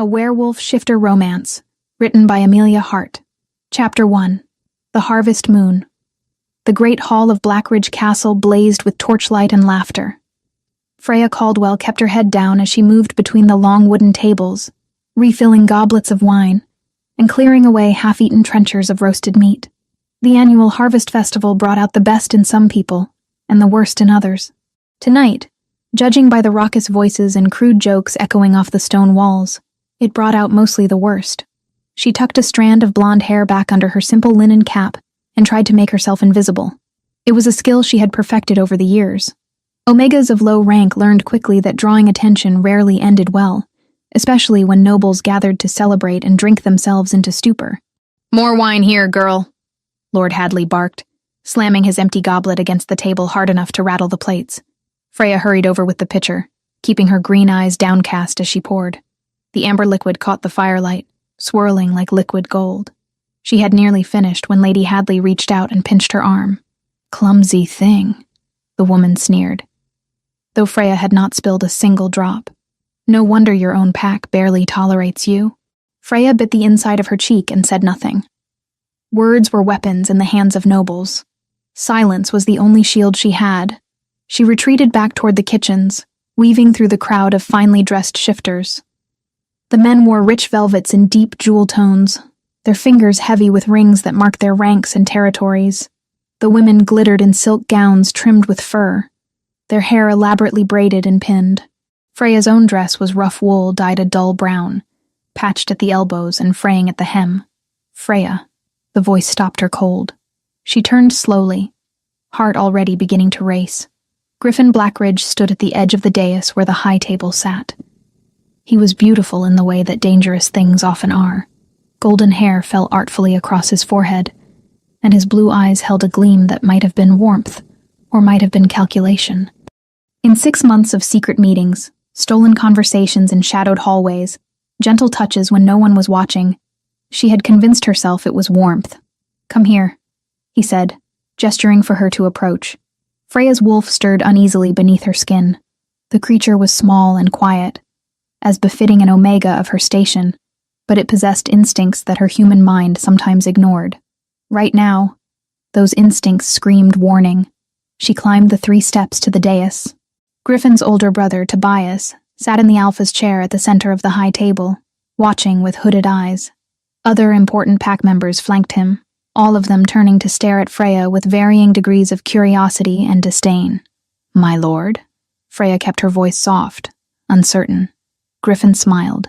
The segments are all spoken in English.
A Werewolf Shifter Romance, written by Amelia Hart. Chapter 1. The Harvest Moon. The great hall of Blackridge Castle blazed with torchlight and laughter. Freya Caldwell kept her head down as she moved between the long wooden tables, refilling goblets of wine, and clearing away half-eaten trenchers of roasted meat. The annual Harvest Festival brought out the best in some people, and the worst in others. Tonight, judging by the raucous voices and crude jokes echoing off the stone walls, it brought out mostly the worst. She tucked a strand of blonde hair back under her simple linen cap and tried to make herself invisible. It was a skill she had perfected over the years. Omegas of low rank learned quickly that drawing attention rarely ended well, especially when nobles gathered to celebrate and drink themselves into stupor. "More wine here, girl," Lord Hadley barked, slamming his empty goblet against the table hard enough to rattle the plates. Freya hurried over with the pitcher, keeping her green eyes downcast as she poured. The amber liquid caught the firelight, swirling like liquid gold. She had nearly finished when Lady Hadley reached out and pinched her arm. "Clumsy thing," the woman sneered, though Freya had not spilled a single drop. "No wonder your own pack barely tolerates you." Freya bit the inside of her cheek and said nothing. Words were weapons in the hands of nobles. Silence was the only shield she had. She retreated back toward the kitchens, weaving through the crowd of finely dressed shifters. The men wore rich velvets in deep jewel tones, their fingers heavy with rings that marked their ranks and territories. The women glittered in silk gowns trimmed with fur, their hair elaborately braided and pinned. Freya's own dress was rough wool dyed a dull brown, patched at the elbows and fraying at the hem. "Freya," the voice stopped her cold. She turned slowly, heart already beginning to race. Griffin Blackridge stood at the edge of the dais where the high table sat. He was beautiful in the way that dangerous things often are. Golden hair fell artfully across his forehead, and his blue eyes held a gleam that might have been warmth, or might have been calculation. In 6 months of secret meetings, stolen conversations in shadowed hallways, gentle touches when no one was watching, she had convinced herself it was warmth. "Come here," he said, gesturing for her to approach. Freya's wolf stirred uneasily beneath her skin. The creature was small and quiet, as befitting an Omega of her station, but it possessed instincts that her human mind sometimes ignored. Right now, those instincts screamed warning. She climbed the 3 steps to the dais. Griffin's older brother, Tobias, sat in the Alpha's chair at the center of the high table, watching with hooded eyes. Other important pack members flanked him, all of them turning to stare at Freya with varying degrees of curiosity and disdain. "My lord?" Freya kept her voice soft, uncertain. Griffin smiled.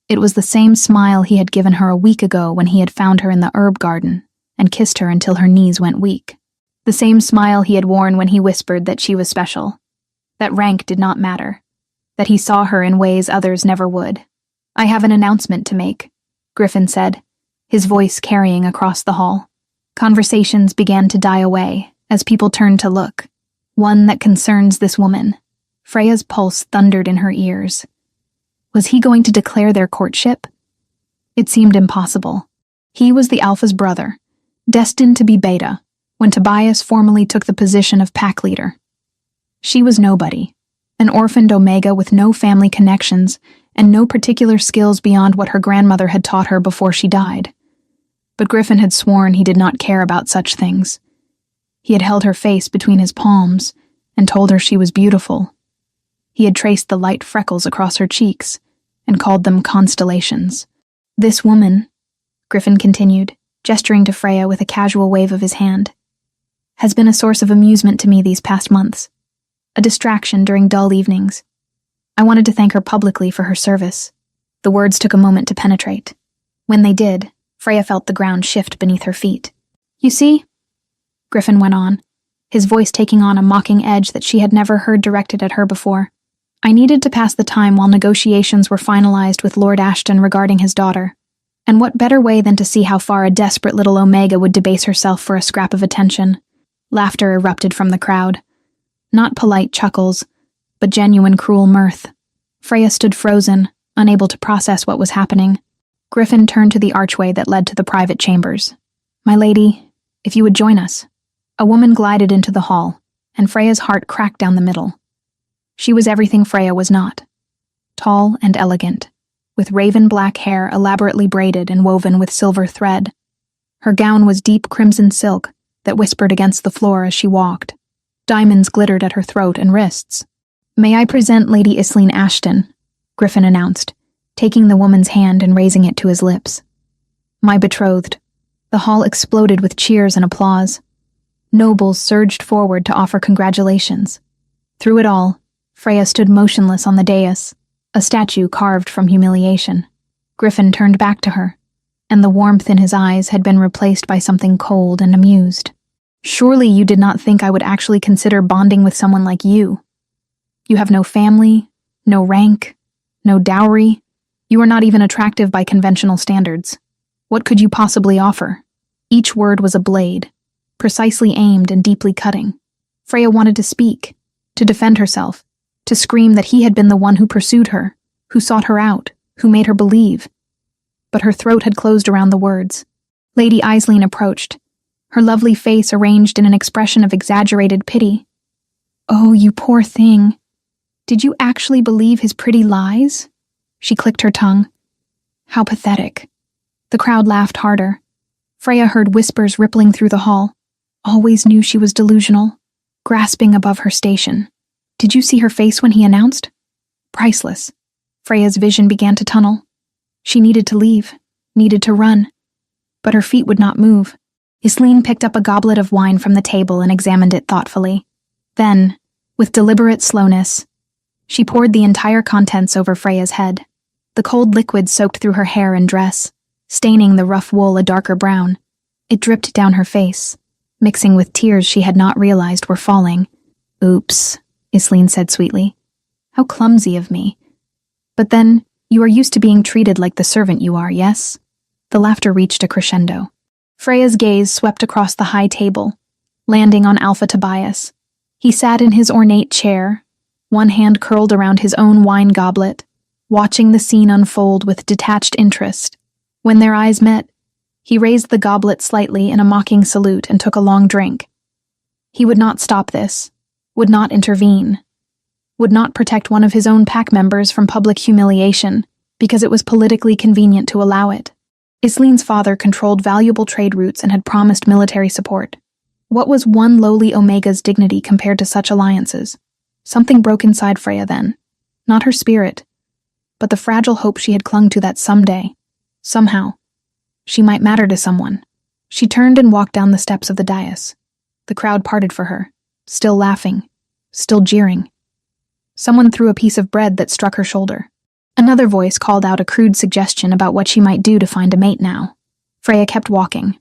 It was the same smile he had given her a week ago when he had found her in the herb garden and kissed her until her knees went weak. The same smile he had worn when he whispered that she was special, that rank did not matter, that he saw her in ways others never would. "I have an announcement to make," Griffin said, his voice carrying across the hall. Conversations began to die away as people turned to look. "One that concerns this woman." Freya's pulse thundered in her ears. Was he going to declare their courtship? It seemed impossible. He was the Alpha's brother, destined to be Beta, when Tobias formally took the position of pack leader. She was nobody, an orphaned Omega with no family connections and no particular skills beyond what her grandmother had taught her before she died. But Griffin had sworn he did not care about such things. He had held her face between his palms and told her she was beautiful. He had traced the light freckles across her cheeks and called them constellations. "This woman," Griffin continued, gesturing to Freya with a casual wave of his hand, "has been a source of amusement to me these past months, a distraction during dull evenings. I wanted to thank her publicly for her service." The words took a moment to penetrate. When they did, Freya felt the ground shift beneath her feet. "You see," Griffin went on, his voice taking on a mocking edge that she had never heard directed at her before. "I needed to pass the time while negotiations were finalized with Lord Ashton regarding his daughter. And what better way than to see how far a desperate little Omega would debase herself for a scrap of attention?" Laughter erupted from the crowd. Not polite chuckles, but genuine cruel mirth. Freya stood frozen, unable to process what was happening. Griffin turned to the archway that led to the private chambers. "My lady, if you would join us." A woman glided into the hall, and Freya's heart cracked down the middle. She was everything Freya was not. Tall and elegant, with raven black hair elaborately braided and woven with silver thread. Her gown was deep crimson silk that whispered against the floor as she walked. Diamonds glittered at her throat and wrists. "May I present Lady Isleen Ashton," Griffin announced, taking the woman's hand and raising it to his lips. "My betrothed." The hall exploded with cheers and applause. Nobles surged forward to offer congratulations. Through it all, Freya stood motionless on the dais, a statue carved from humiliation. Griffin turned back to her, and the warmth in his eyes had been replaced by something cold and amused. "Surely you did not think I would actually consider bonding with someone like you. You have no family, no rank, no dowry. You are not even attractive by conventional standards. What could you possibly offer?" Each word was a blade, precisely aimed and deeply cutting. Freya wanted to speak, to defend herself, to scream that he had been the one who pursued her, who sought her out, who made her believe. But her throat had closed around the words. Lady Isleen approached, her lovely face arranged in an expression of exaggerated pity. "Oh, you poor thing. Did you actually believe his pretty lies?" She clicked her tongue. How pathetic. The crowd laughed harder. Freya heard whispers rippling through the hall. Always knew she was delusional, grasping above her station. Did you see her face when he announced? Priceless. Freya's vision began to tunnel. She needed to leave, needed to run. But her feet would not move. Isleen picked up a goblet of wine from the table and examined it thoughtfully. Then, with deliberate slowness, she poured the entire contents over Freya's head. The cold liquid soaked through her hair and dress, staining the rough wool a darker brown. It dripped down her face, mixing with tears she had not realized were falling. "Oops," Isleen said sweetly. "How clumsy of me. But then, you are used to being treated like the servant you are, yes?" The laughter reached a crescendo. Freya's gaze swept across the high table, landing on Alpha Tobias. He sat in his ornate chair, one hand curled around his own wine goblet, watching the scene unfold with detached interest. When their eyes met, he raised the goblet slightly in a mocking salute and took a long drink. He would not stop this, would not intervene, would not protect one of his own pack members from public humiliation because it was politically convenient to allow it. Isleen's father controlled valuable trade routes and had promised military support. What was one lowly Omega's dignity compared to such alliances? Something broke inside Freya then. Not her spirit, but the fragile hope she had clung to that someday, somehow, she might matter to someone. She turned and walked down the steps of the dais. The crowd parted for her, still laughing, still jeering. Someone threw a piece of bread that struck her shoulder. Another voice called out a crude suggestion about what she might do to find a mate now. Freya kept walking.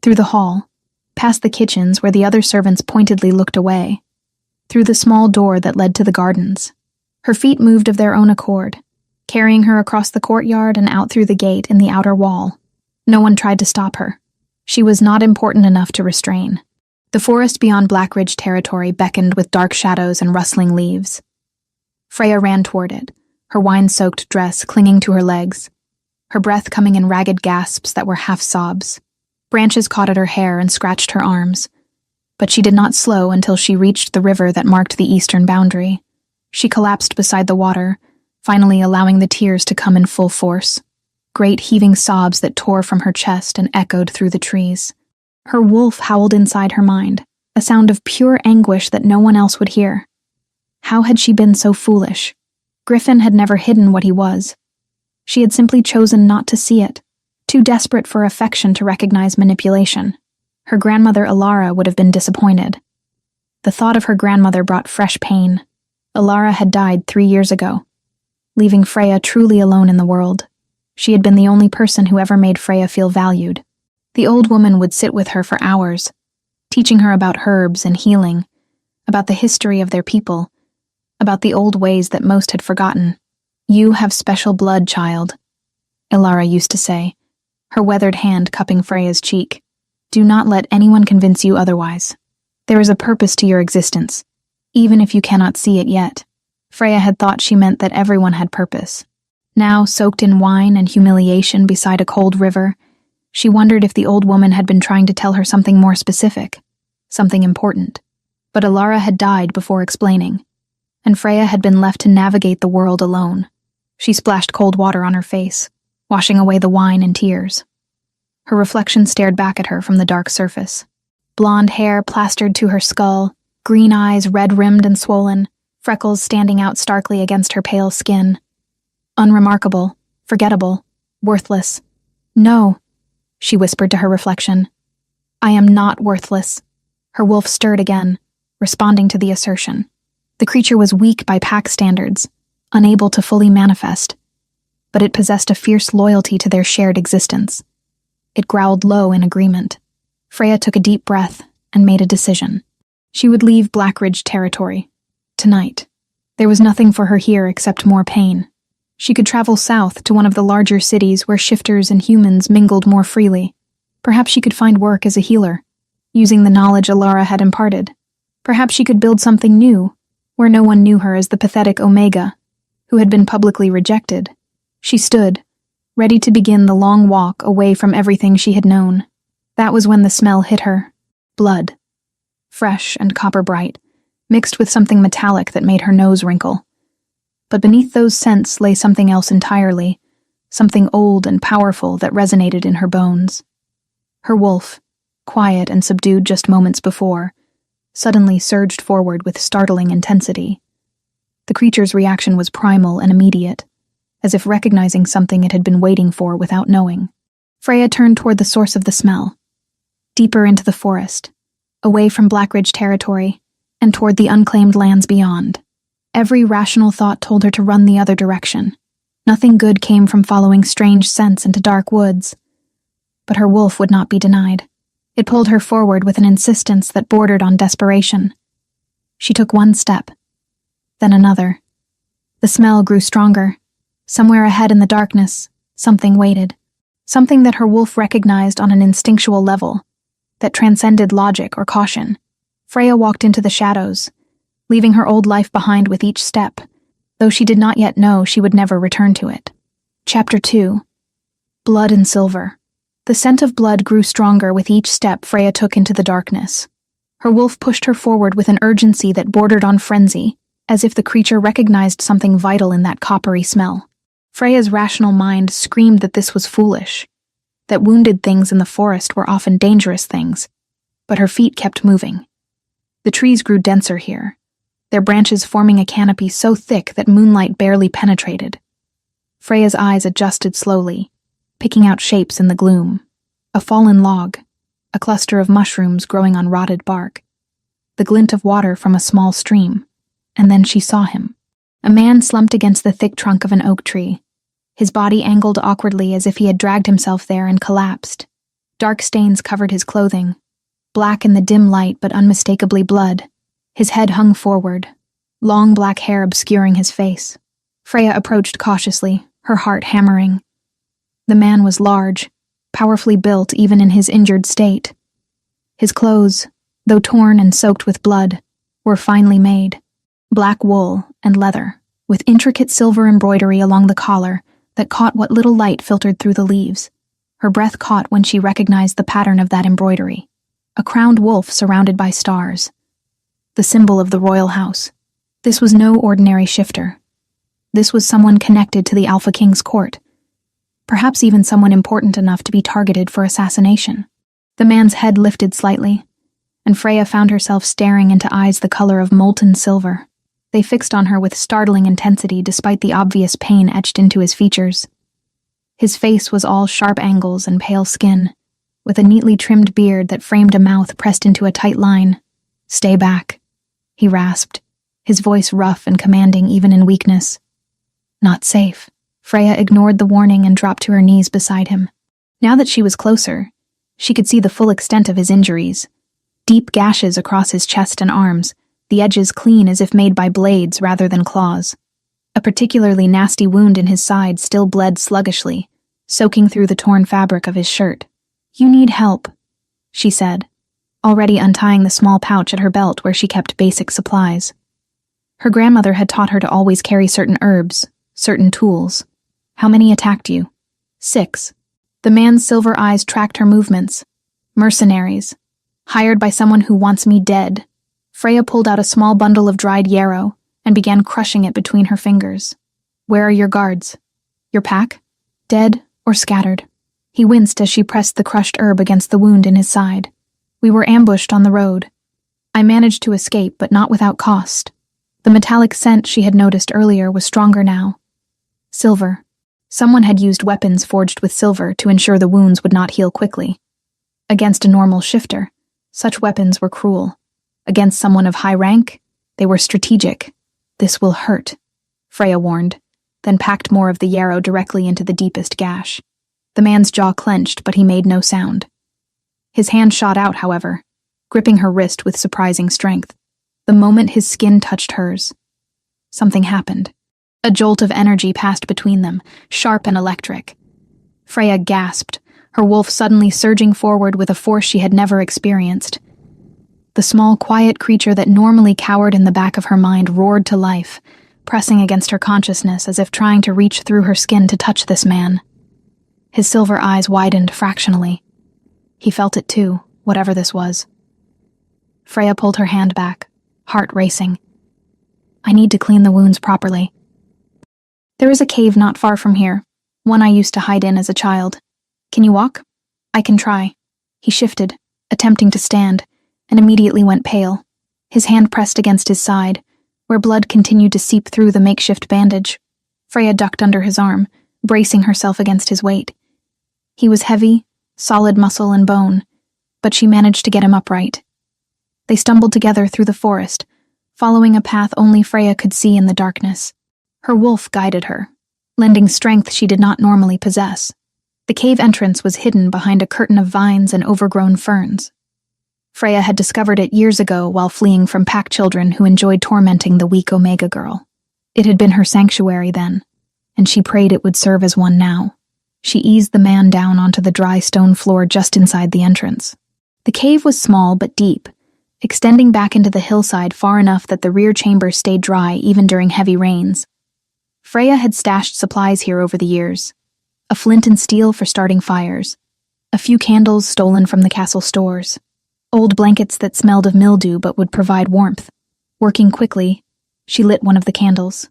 Through the hall, past the kitchens where the other servants pointedly looked away, through the small door that led to the gardens. Her feet moved of their own accord, carrying her across the courtyard and out through the gate in the outer wall. No one tried to stop her. She was not important enough to restrain. The forest beyond Blackridge territory beckoned with dark shadows and rustling leaves. Freya ran toward it, her wine-soaked dress clinging to her legs, her breath coming in ragged gasps that were half sobs. Branches caught at her hair and scratched her arms, but she did not slow until she reached the river that marked the eastern boundary. She collapsed beside the water, finally allowing the tears to come in full force. Great heaving sobs that tore from her chest and echoed through the trees. Her wolf howled inside her mind, a sound of pure anguish that no one else would hear. How had she been so foolish? Griffin had never hidden what he was. She had simply chosen not to see it, too desperate for affection to recognize manipulation. Her grandmother Alara would have been disappointed. The thought of her grandmother brought fresh pain. Alara had died 3 years ago, leaving Freya truly alone in the world. She had been the only person who ever made Freya feel valued. The old woman would sit with her for hours, teaching her about herbs and healing, about the history of their people, about the old ways that most had forgotten. "You have special blood, child," Alara used to say, her weathered hand cupping Freya's cheek. "Do not let anyone convince you otherwise. There is a purpose to your existence, even if you cannot see it yet." Freya had thought she meant that everyone had purpose. Now, soaked in wine and humiliation beside a cold river, she wondered if the old woman had been trying to tell her something more specific, something important. But Alara had died before explaining, and Freya had been left to navigate the world alone. She splashed cold water on her face, washing away the wine and tears. Her reflection stared back at her from the dark surface. Blonde hair plastered to her skull, green eyes red-rimmed and swollen, freckles standing out starkly against her pale skin. Unremarkable, forgettable, worthless. No, she whispered to her reflection. I am not worthless. Her wolf stirred again, responding to the assertion. The creature was weak by pack standards, unable to fully manifest, but it possessed a fierce loyalty to their shared existence. It growled low in agreement. Freya took a deep breath and made a decision. She would leave Blackridge territory. Tonight. There was nothing for her here except more pain. She could travel south to one of the larger cities where shifters and humans mingled more freely. Perhaps she could find work as a healer, using the knowledge Alara had imparted. Perhaps she could build something new, where no one knew her as the pathetic Omega, who had been publicly rejected. She stood, ready to begin the long walk away from everything she had known. That was when the smell hit her. Blood. Fresh and copper-bright, mixed with something metallic that made her nose wrinkle. But beneath those scents lay something else entirely, something old and powerful that resonated in her bones. Her wolf, quiet and subdued just moments before, suddenly surged forward with startling intensity. The creature's reaction was primal and immediate, as if recognizing something it had been waiting for without knowing. Freya turned toward the source of the smell, deeper into the forest, away from Blackridge territory, and toward the unclaimed lands beyond. Every rational thought told her to run the other direction. Nothing good came from following strange scents into dark woods. But her wolf would not be denied. It pulled her forward with an insistence that bordered on desperation. She took one step, then another. The smell grew stronger. Somewhere ahead in the darkness, something waited. Something that her wolf recognized on an instinctual level, that transcended logic or caution. Freya walked into the shadows, leaving her old life behind with each step, though she did not yet know she would never return to it. Chapter 2. Blood and Silver. The scent of blood grew stronger with each step Freya took into the darkness. Her wolf pushed her forward with an urgency that bordered on frenzy, as if the creature recognized something vital in that coppery smell. Freya's rational mind screamed that this was foolish, that wounded things in the forest were often dangerous things, but her feet kept moving. The trees grew denser here, their branches forming a canopy so thick that moonlight barely penetrated. Freya's eyes adjusted slowly, picking out shapes in the gloom. A fallen log, a cluster of mushrooms growing on rotted bark, the glint of water from a small stream, and then she saw him. A man slumped against the thick trunk of an oak tree, his body angled awkwardly as if he had dragged himself there and collapsed. Dark stains covered his clothing, black in the dim light but unmistakably blood. His head hung forward, long black hair obscuring his face. Freya approached cautiously, her heart hammering. The man was large, powerfully built even in his injured state. His clothes, though torn and soaked with blood, were finely made. Black wool and leather, with intricate silver embroidery along the collar that caught what little light filtered through the leaves. Her breath caught when she recognized the pattern of that embroidery. A crowned wolf surrounded by stars. The symbol of the royal house. This was no ordinary shifter. This was someone connected to the Alpha King's court. Perhaps even someone important enough to be targeted for assassination. The man's head lifted slightly, and Freya found herself staring into eyes the color of molten silver. They fixed on her with startling intensity despite the obvious pain etched into his features. His face was all sharp angles and pale skin, with a neatly trimmed beard that framed a mouth pressed into a tight line. "Stay back," he rasped, his voice rough and commanding even in weakness. Not safe. Freya ignored the warning and dropped to her knees beside him. Now that she was closer, she could see the full extent of his injuries. Deep gashes across his chest and arms, the edges clean as if made by blades rather than claws. A particularly nasty wound in his side still bled sluggishly, soaking through the torn fabric of his shirt. "You need help," she said, already untying the small pouch at her belt where she kept basic supplies. Her grandmother had taught her to always carry certain herbs, certain tools. "How many attacked you?" "6. The man's silver eyes tracked her movements. "Mercenaries. Hired by someone who wants me dead." Freya pulled out a small bundle of dried yarrow and began crushing it between her fingers. Where are your guards? Your pack? Dead or scattered? He winced as she pressed the crushed herb against the wound in his side. We were ambushed on the road. I managed to escape, but not without cost. The metallic scent she had noticed earlier was stronger now. Silver. Someone had used weapons forged with silver to ensure the wounds would not heal quickly. Against a normal shifter, such weapons were cruel. Against someone of high rank, they were strategic. This will hurt, Freya warned, then packed more of the yarrow directly into the deepest gash. The man's jaw clenched, but he made no sound. His hand shot out, however, gripping her wrist with surprising strength. The moment his skin touched hers, something happened. A jolt of energy passed between them, sharp and electric. Freya gasped, her wolf suddenly surging forward with a force she had never experienced. The small, quiet creature that normally cowered in the back of her mind roared to life, pressing against her consciousness as if trying to reach through her skin to touch this man. His silver eyes widened fractionally. He felt it too, whatever this was. Freya pulled her hand back, heart racing. I need to clean the wounds properly. There is a cave not far from here, one I used to hide in as a child. Can you walk? I can try. He shifted, attempting to stand, and immediately went pale. His hand pressed against his side, where blood continued to seep through the makeshift bandage. Freya ducked under his arm, bracing herself against his weight. He was heavy, solid muscle and bone, but she managed to get him upright. They stumbled together through the forest, following a path only Freya could see in the darkness. Her wolf guided her, lending strength she did not normally possess. The cave entrance was hidden behind a curtain of vines and overgrown ferns. Freya had discovered it years ago while fleeing from pack children who enjoyed tormenting the weak Omega girl. It had been her sanctuary then, and she prayed it would serve as one now. She eased the man down onto the dry stone floor just inside the entrance. The cave was small but deep, extending back into the hillside far enough that the rear chamber stayed dry even during heavy rains. Freya had stashed supplies here over the years. A flint and steel for starting fires, a few candles stolen from the castle stores, old blankets that smelled of mildew but would provide warmth. Working quickly, she lit one of the candles.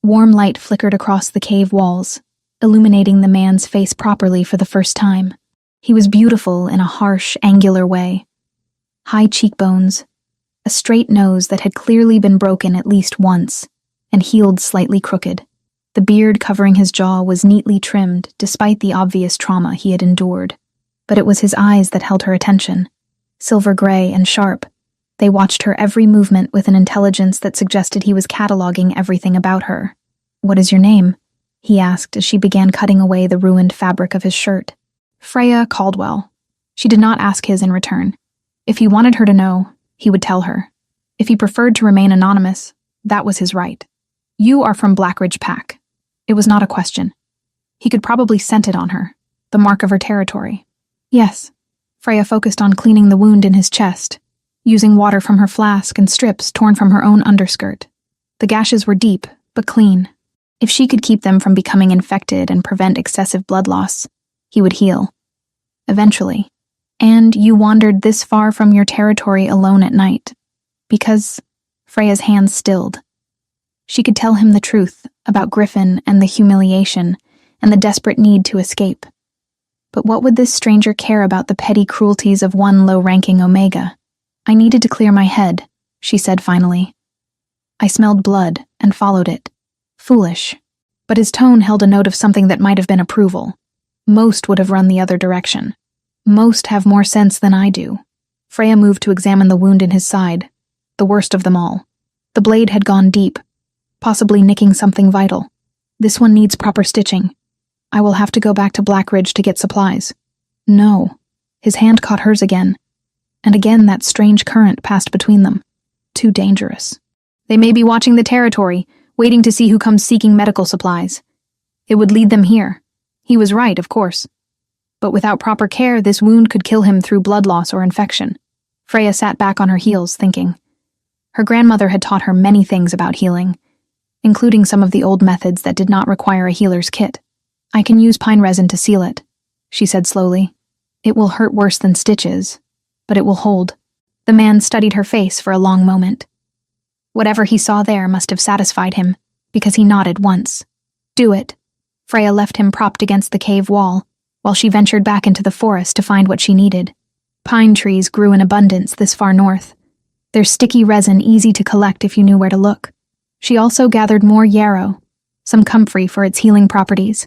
Warm light flickered across the cave walls, illuminating the man's face properly for the first time. He was beautiful in a harsh, angular way. High cheekbones, a straight nose that had clearly been broken at least once, and healed slightly crooked. The beard covering his jaw was neatly trimmed despite the obvious trauma he had endured. But it was his eyes that held her attention. Silver gray and sharp, they watched her every movement with an intelligence that suggested he was cataloging everything about her. "What is your name?" he asked as she began cutting away the ruined fabric of his shirt. Freya Caldwell. She did not ask his in return. If he wanted her to know, he would tell her. If he preferred to remain anonymous, that was his right. "You are from Blackridge Pack." It was not a question. He could probably scent it on her, the mark of her territory. Yes. Freya focused on cleaning the wound in his chest, using water from her flask and strips torn from her own underskirt. The gashes were deep, but clean. If she could keep them from becoming infected and prevent excessive blood loss, he would heal. Eventually. "And you wandered this far from your territory alone at night. Because..." Freya's hands stilled. She could tell him the truth about Griffin and the humiliation and the desperate need to escape. But what would this stranger care about the petty cruelties of one low-ranking Omega? "I needed to clear my head," she said finally. "I smelled blood and followed it. Foolish." But his tone held a note of something that might have been approval. Most would have run the other direction. Most have more sense than I do. Freya moved to examine the wound in his side, the worst of them all. The blade had gone deep, possibly nicking something vital. "This one needs proper stitching. I will have to go back to Blackridge to get supplies." "No." His hand caught hers again, and again that strange current passed between them. Too dangerous. They may be watching the territory, waiting to see who comes seeking medical supplies. It would lead them here. He was right, of course. But without proper care, this wound could kill him through blood loss or infection. Freya sat back on her heels, thinking. Her grandmother had taught her many things about healing, including some of the old methods that did not require a healer's kit. "I can use pine resin to seal it," she said slowly. "It will hurt worse than stitches, but it will hold." The man studied her face for a long moment. Whatever he saw there must have satisfied him, because he nodded once. Do it. Freya left him propped against the cave wall, while she ventured back into the forest to find what she needed. Pine trees grew in abundance this far north, their sticky resin easy to collect if you knew where to look. She also gathered more yarrow, some comfrey for its healing properties,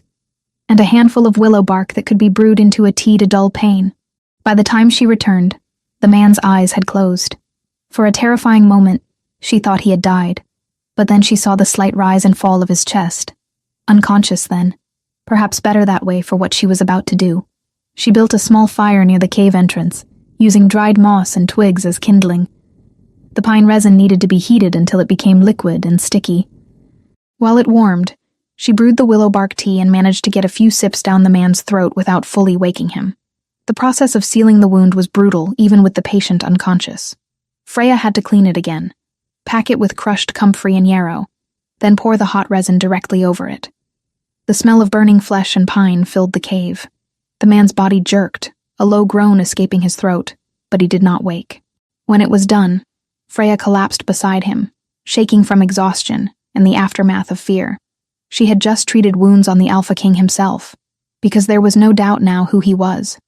and a handful of willow bark that could be brewed into a tea to dull pain. By the time she returned, the man's eyes had closed. For a terrifying moment, she thought he had died, but then she saw the slight rise and fall of his chest. Unconscious then, perhaps better that way for what she was about to do. She built a small fire near the cave entrance, using dried moss and twigs as kindling. The pine resin needed to be heated until it became liquid and sticky. While it warmed, she brewed the willow bark tea and managed to get a few sips down the man's throat without fully waking him. The process of sealing the wound was brutal, even with the patient unconscious. Freya had to clean it again, pack it with crushed comfrey and yarrow, then pour the hot resin directly over it. The smell of burning flesh and pine filled the cave. The man's body jerked, a low groan escaping his throat, but he did not wake. When it was done, Freya collapsed beside him, shaking from exhaustion and the aftermath of fear. She had just treated wounds on the Alpha King himself, because there was no doubt now who he was.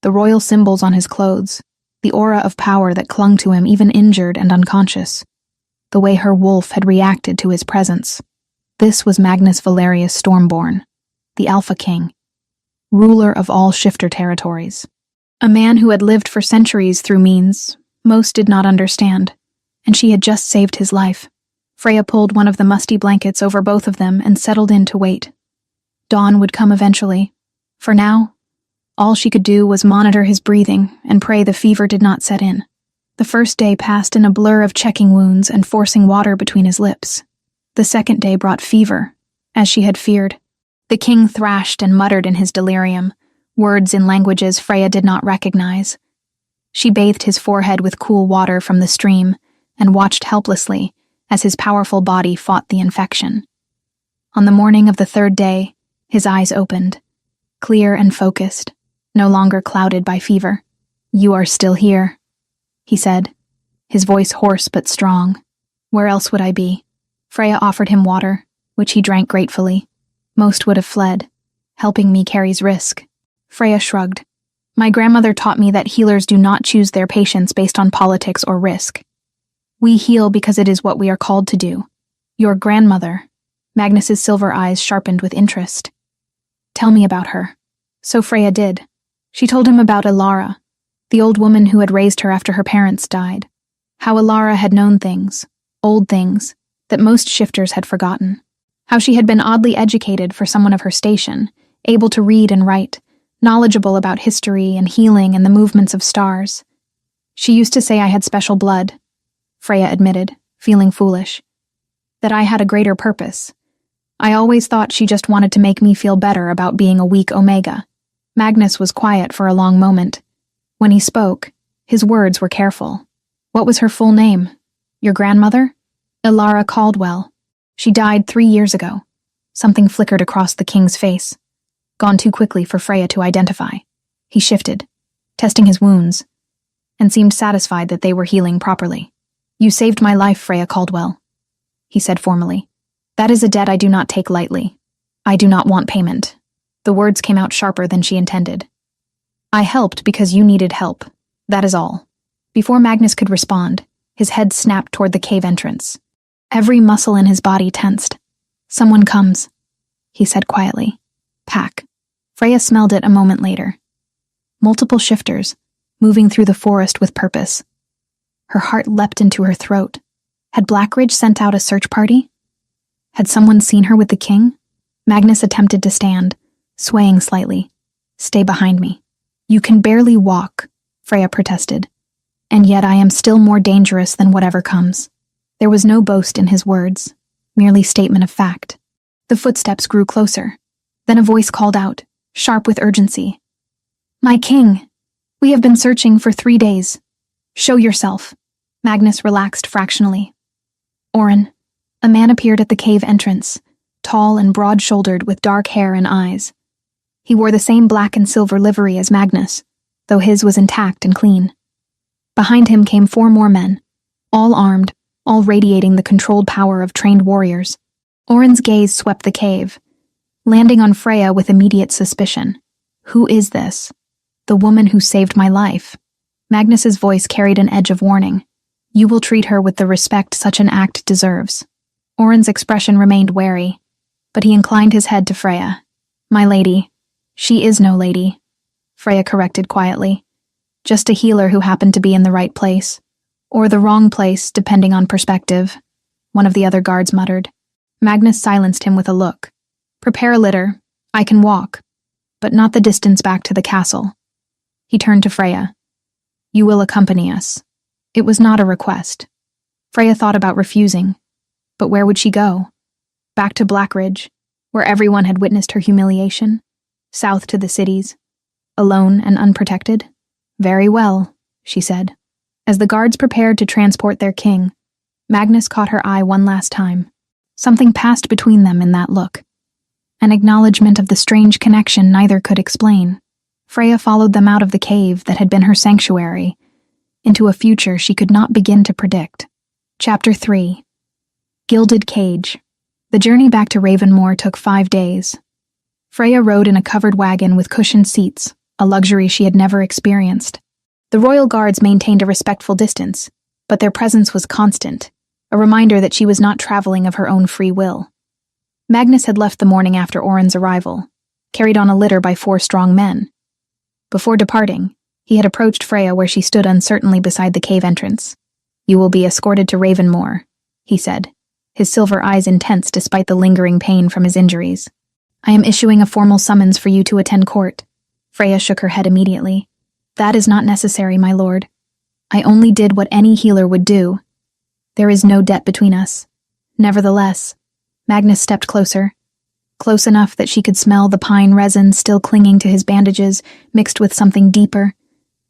The royal symbols on his clothes, the aura of power that clung to him even injured and unconscious, the way her wolf had reacted to his presence. This was Magnus Valerius Stormborn, the Alpha King, ruler of all shifter territories. A man who had lived for centuries through means most did not understand, and she had just saved his life. Freya pulled one of the musty blankets over both of them and settled in to wait. Dawn would come eventually. For now, all she could do was monitor his breathing and pray the fever did not set in. The first day passed in a blur of checking wounds and forcing water between his lips. The second day brought fever, as she had feared. The king thrashed and muttered in his delirium, words in languages Freya did not recognize. She bathed his forehead with cool water from the stream and watched helplessly as his powerful body fought the infection. On the morning of the third day, his eyes opened, clear and focused, no longer clouded by fever. "You are still here," he said, his voice hoarse but strong. "Where else would I be?" Freya offered him water, which he drank gratefully. Most would have fled. Helping me carries risk. Freya shrugged. "My grandmother taught me that healers do not choose their patients based on politics or risk. We heal because it is what we are called to do. Your grandmother," Magnus's silver eyes sharpened with interest. "Tell me about her." So Freya did. She told him about Ilara, the old woman who had raised her after her parents died. How Ilara had known things, old things, that most shifters had forgotten. How she had been oddly educated for someone of her station, able to read and write, knowledgeable about history and healing and the movements of stars. "She used to say I had special blood," Freya admitted, feeling foolish. "That I had a greater purpose. I always thought she just wanted to make me feel better about being a weak Omega." Magnus was quiet for a long moment. When he spoke, his words were careful. "What was her full name? Your grandmother?" "Ilara Caldwell. She died 3 years ago." Something flickered across the king's face, gone too quickly for Freya to identify. He shifted, testing his wounds, and seemed satisfied that they were healing properly. "You saved my life, Freya Caldwell," he said formally. "That is a debt I do not take lightly. I do not want payment." The words came out sharper than she intended. "I helped because you needed help. That is all." Before Magnus could respond, his head snapped toward the cave entrance. Every muscle in his body tensed. "Someone comes," he said quietly. "Pack." Freya smelled it a moment later. Multiple shifters, moving through the forest with purpose. Her heart leapt into her throat. Had Blackridge sent out a search party? Had someone seen her with the king? Magnus attempted to stand, swaying slightly. "Stay behind me." "You can barely walk," Freya protested. "And yet I am still more dangerous than whatever comes." There was no boast in his words, merely statement of fact. The footsteps grew closer. Then a voice called out, sharp with urgency. "My king, we have been searching for 3 days. Show yourself." Magnus relaxed fractionally. "Oren." A man appeared at the cave entrance, tall and broad-shouldered with dark hair and eyes. He wore the same black and silver livery as Magnus, though his was intact and clean. Behind him came 4 more men, all armed, all radiating the controlled power of trained warriors. Oren's gaze swept the cave, landing on Freya with immediate suspicion. Who is this? The woman who saved my life. Magnus's voice carried an edge of warning. You will treat her with the respect such an act deserves. Oren's expression remained wary, but he inclined his head to Freya. My lady. She is no lady, Freya corrected quietly. Just a healer who happened to be in the right place. Or the wrong place, depending on perspective, one of the other guards muttered. Magnus silenced him with a look. Prepare a litter. I can walk, but not the distance back to the castle. He turned to Freya. You will accompany us. It was not a request. Freya thought about refusing, but where would she go? Back to Blackridge, where everyone had witnessed her humiliation? South to the cities? Alone and unprotected? Very well, she said. As the guards prepared to transport their king, Magnus caught her eye one last time. Something passed between them in that look. An acknowledgement of the strange connection neither could explain. Freya followed them out of the cave that had been her sanctuary, into a future she could not begin to predict. Chapter 3. Gilded Cage. The journey back to Ravenmoor took 5 days. Freya rode in a covered wagon with cushioned seats, a luxury she had never experienced. The royal guards maintained a respectful distance, but their presence was constant, a reminder that she was not traveling of her own free will. Magnus had left the morning after Oren's arrival, carried on a litter by 4 strong men. Before departing, he had approached Freya where she stood uncertainly beside the cave entrance. You will be escorted to Ravenmoor, he said, his silver eyes intense despite the lingering pain from his injuries. I am issuing a formal summons for you to attend court. Freya shook her head immediately. That is not necessary, my lord. I only did what any healer would do. There is no debt between us. Nevertheless, Magnus stepped closer, close enough that she could smell the pine resin still clinging to his bandages, mixed with something deeper,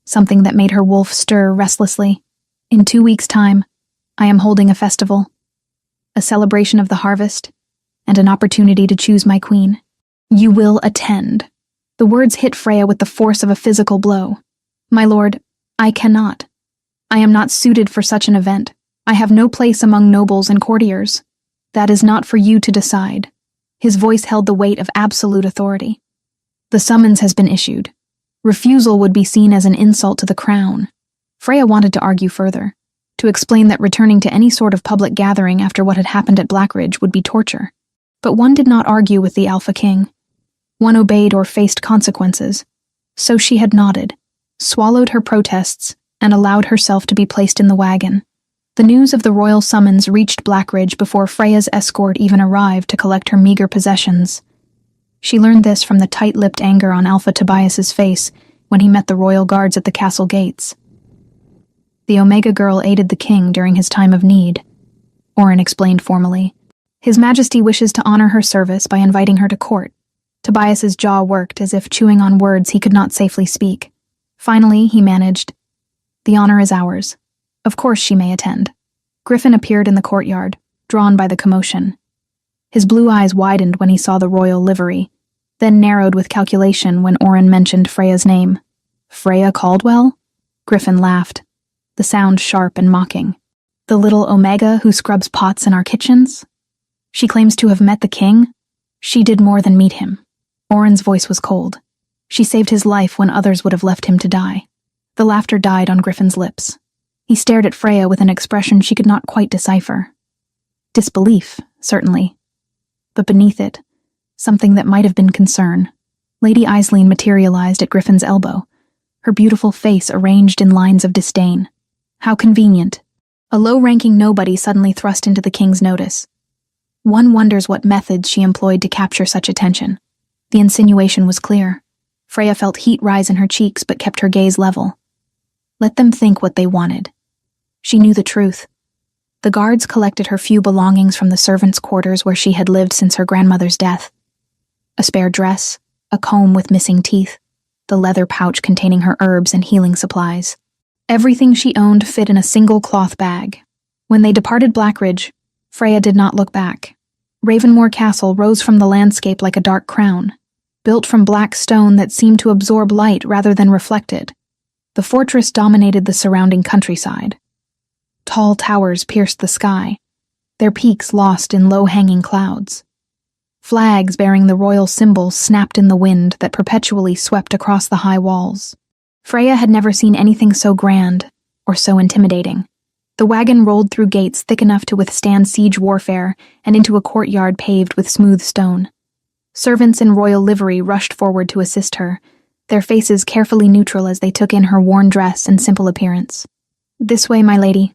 something that made her wolf stir restlessly. In 2 weeks' time, I am holding a festival, a celebration of the harvest, and an opportunity to choose my queen. You will attend. The words hit Freya with the force of a physical blow. My lord, I cannot. I am not suited for such an event. I have no place among nobles and courtiers. That is not for you to decide. His voice held the weight of absolute authority. The summons has been issued. Refusal would be seen as an insult to the crown. Freya wanted to argue further, to explain that returning to any sort of public gathering after what had happened at Blackridge would be torture. But one did not argue with the Alpha King. One obeyed or faced consequences. So she had nodded, swallowed her protests, and allowed herself to be placed in the wagon. The news of the royal summons reached Blackridge before Freya's escort even arrived to collect her meager possessions. She learned this from the tight-lipped anger on Alpha Tobias's face when he met the royal guards at the castle gates. The Omega girl aided the king during his time of need, Oren explained formally. His Majesty wishes to honor her service by inviting her to court. Tobias's jaw worked as if chewing on words he could not safely speak. Finally, he managed. The honor is ours. Of course she may attend. Griffin appeared in the courtyard, drawn by the commotion. His blue eyes widened when he saw the royal livery, then narrowed with calculation when Oren mentioned Freya's name. Freya Caldwell? Griffin laughed, the sound sharp and mocking. The little Omega who scrubs pots in our kitchens? She claims to have met the king? She did more than meet him. Oren's voice was cold. She saved his life when others would have left him to die. The laughter died on Griffin's lips. He stared at Freya with an expression she could not quite decipher. Disbelief, certainly. But beneath it, something that might have been concern. Lady Aisling materialized at Griffin's elbow, her beautiful face arranged in lines of disdain. How convenient. A low-ranking nobody suddenly thrust into the king's notice. One wonders what methods she employed to capture such attention. The insinuation was clear. Freya felt heat rise in her cheeks but kept her gaze level. Let them think what they wanted. She knew the truth. The guards collected her few belongings from the servants' quarters where she had lived since her grandmother's death. A spare dress, a comb with missing teeth, the leather pouch containing her herbs and healing supplies. Everything she owned fit in a single cloth bag. When they departed Blackridge, Freya did not look back. Ravenmoor Castle rose from the landscape like a dark crown, built from black stone that seemed to absorb light rather than reflect it. The fortress dominated the surrounding countryside. Tall towers pierced the sky, their peaks lost in low-hanging clouds. Flags bearing the royal symbol snapped in the wind that perpetually swept across the high walls. Freya had never seen anything so grand or so intimidating. The wagon rolled through gates thick enough to withstand siege warfare and into a courtyard paved with smooth stone. Servants in royal livery rushed forward to assist her, their faces carefully neutral as they took in her worn dress and simple appearance. "This way, my lady,"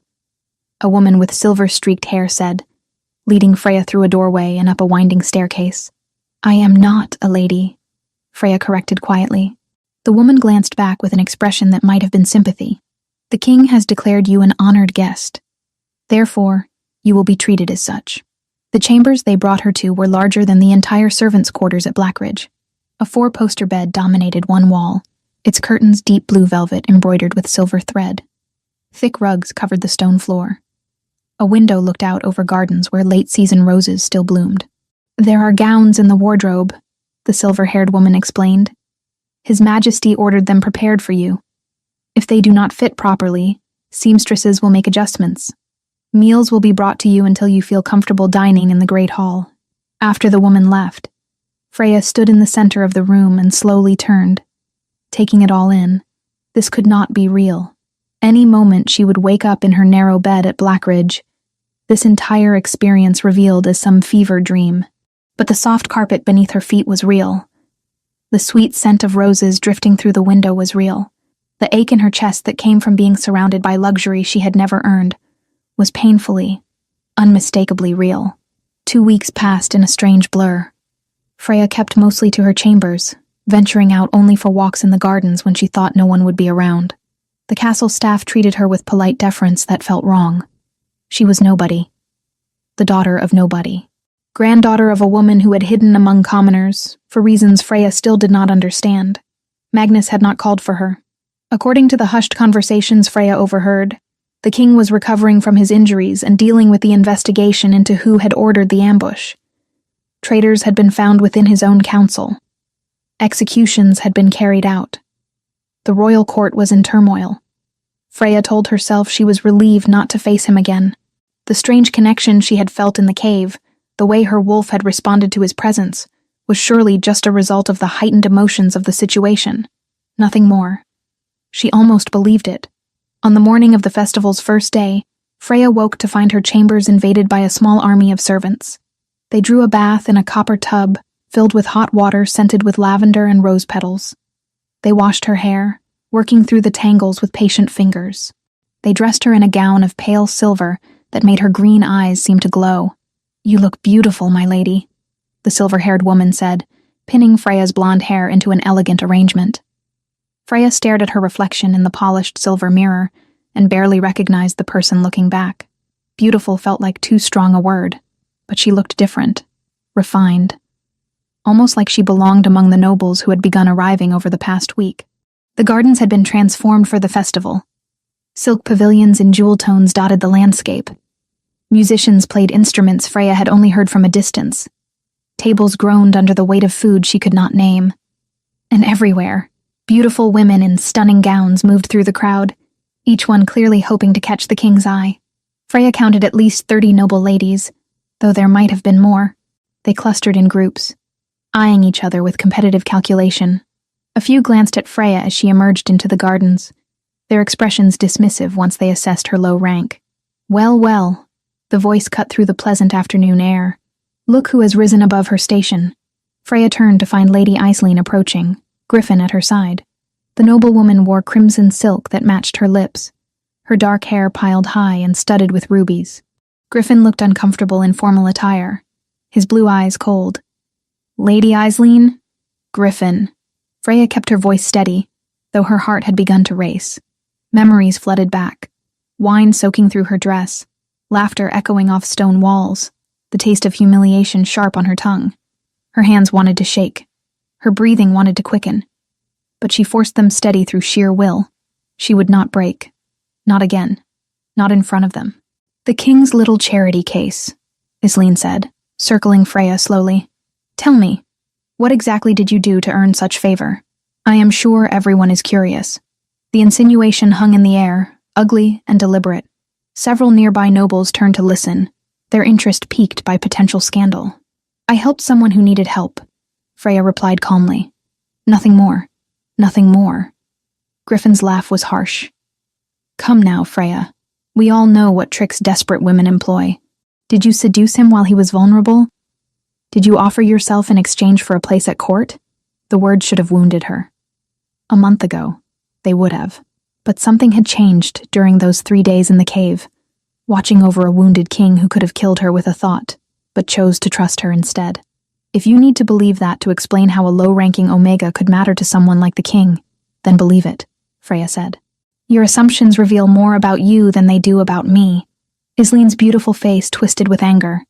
a woman with silver-streaked hair said, leading Freya through a doorway and up a winding staircase. "I am not a lady," Freya corrected quietly. The woman glanced back with an expression that might have been sympathy. "The king has declared you an honored guest. Therefore, you will be treated as such." The chambers they brought her to were larger than the entire servants' quarters at Blackridge. A 4-poster bed dominated one wall, its curtains deep blue velvet embroidered with silver thread. Thick rugs covered the stone floor. A window looked out over gardens where late-season roses still bloomed. "There are gowns in the wardrobe," the silver-haired woman explained. "His Majesty ordered them prepared for you. If they do not fit properly, seamstresses will make adjustments. Meals will be brought to you until you feel comfortable dining in the Great Hall." After the woman left, Freya stood in the center of the room and slowly turned, taking it all in. This could not be real. Any moment she would wake up in her narrow bed at Blackridge, this entire experience revealed as some fever dream. But the soft carpet beneath her feet was real. The sweet scent of roses drifting through the window was real. The ache in her chest that came from being surrounded by luxury she had never earned was painfully, unmistakably real. 2 weeks passed in a strange blur. Freya kept mostly to her chambers, venturing out only for walks in the gardens when she thought no one would be around. The castle staff treated her with polite deference that felt wrong. She was nobody. The daughter of nobody. Granddaughter of a woman who had hidden among commoners, for reasons Freya still did not understand. Magnus had not called for her. According to the hushed conversations Freya overheard, the king was recovering from his injuries and dealing with the investigation into who had ordered the ambush. Traitors had been found within his own council. Executions had been carried out. The royal court was in turmoil. Freya told herself she was relieved not to face him again. The strange connection she had felt in the cave, the way her wolf had responded to his presence, was surely just a result of the heightened emotions of the situation. Nothing more. She almost believed it. On the morning of the festival's first day, Freya woke to find her chambers invaded by a small army of servants. They drew a bath in a copper tub, filled with hot water scented with lavender and rose petals. They washed her hair, working through the tangles with patient fingers. They dressed her in a gown of pale silver that made her green eyes seem to glow. "You look beautiful, my lady," the silver-haired woman said, pinning Freya's blonde hair into an elegant arrangement. Freya stared at her reflection in the polished silver mirror and barely recognized the person looking back. Beautiful felt like too strong a word, but she looked different, refined, almost like she belonged among the nobles who had begun arriving over the past week. The gardens had been transformed for the festival. Silk pavilions in jewel tones dotted the landscape. Musicians played instruments Freya had only heard from a distance. Tables groaned under the weight of food she could not name. And everywhere, beautiful women in stunning gowns moved through the crowd, each one clearly hoping to catch the king's eye. Freya counted at least 30 noble ladies, though there might have been more. They clustered in groups, eyeing each other with competitive calculation. A few glanced at Freya as she emerged into the gardens, their expressions dismissive once they assessed her low rank. "Well, well," the voice cut through the pleasant afternoon air. "Look who has risen above her station." Freya turned to find Lady Aisling approaching, Griffin at her side. The noblewoman wore crimson silk that matched her lips, her dark hair piled high and studded with rubies. Griffin looked uncomfortable in formal attire, his blue eyes cold. "Lady Aisling?" "Griffin." Freya kept her voice steady, though her heart had begun to race. Memories flooded back, wine soaking through her dress, laughter echoing off stone walls, the taste of humiliation sharp on her tongue. Her hands wanted to shake. Her breathing wanted to quicken. But she forced them steady through sheer will. She would not break. Not again. Not in front of them. "The king's little charity case," Aisling said, circling Freya slowly. "Tell me, what exactly did you do to earn such favor? I am sure everyone is curious." The insinuation hung in the air, ugly and deliberate. Several nearby nobles turned to listen, their interest piqued by potential scandal. I helped someone who needed help, Freya replied calmly. Nothing more. Nothing more. Griffin's laugh was harsh. Come now, Freya. We all know what tricks desperate women employ. Did you seduce him while he was vulnerable? Did you offer yourself in exchange for a place at court? The words should have wounded her. A month ago, they would have. But something had changed during those 3 days in the cave, watching over a wounded king who could have killed her with a thought, but chose to trust her instead. If you need to believe that to explain how a low-ranking Omega could matter to someone like the king, then believe it, Freya said. Your assumptions reveal more about you than they do about me. Isleen's beautiful face twisted with anger.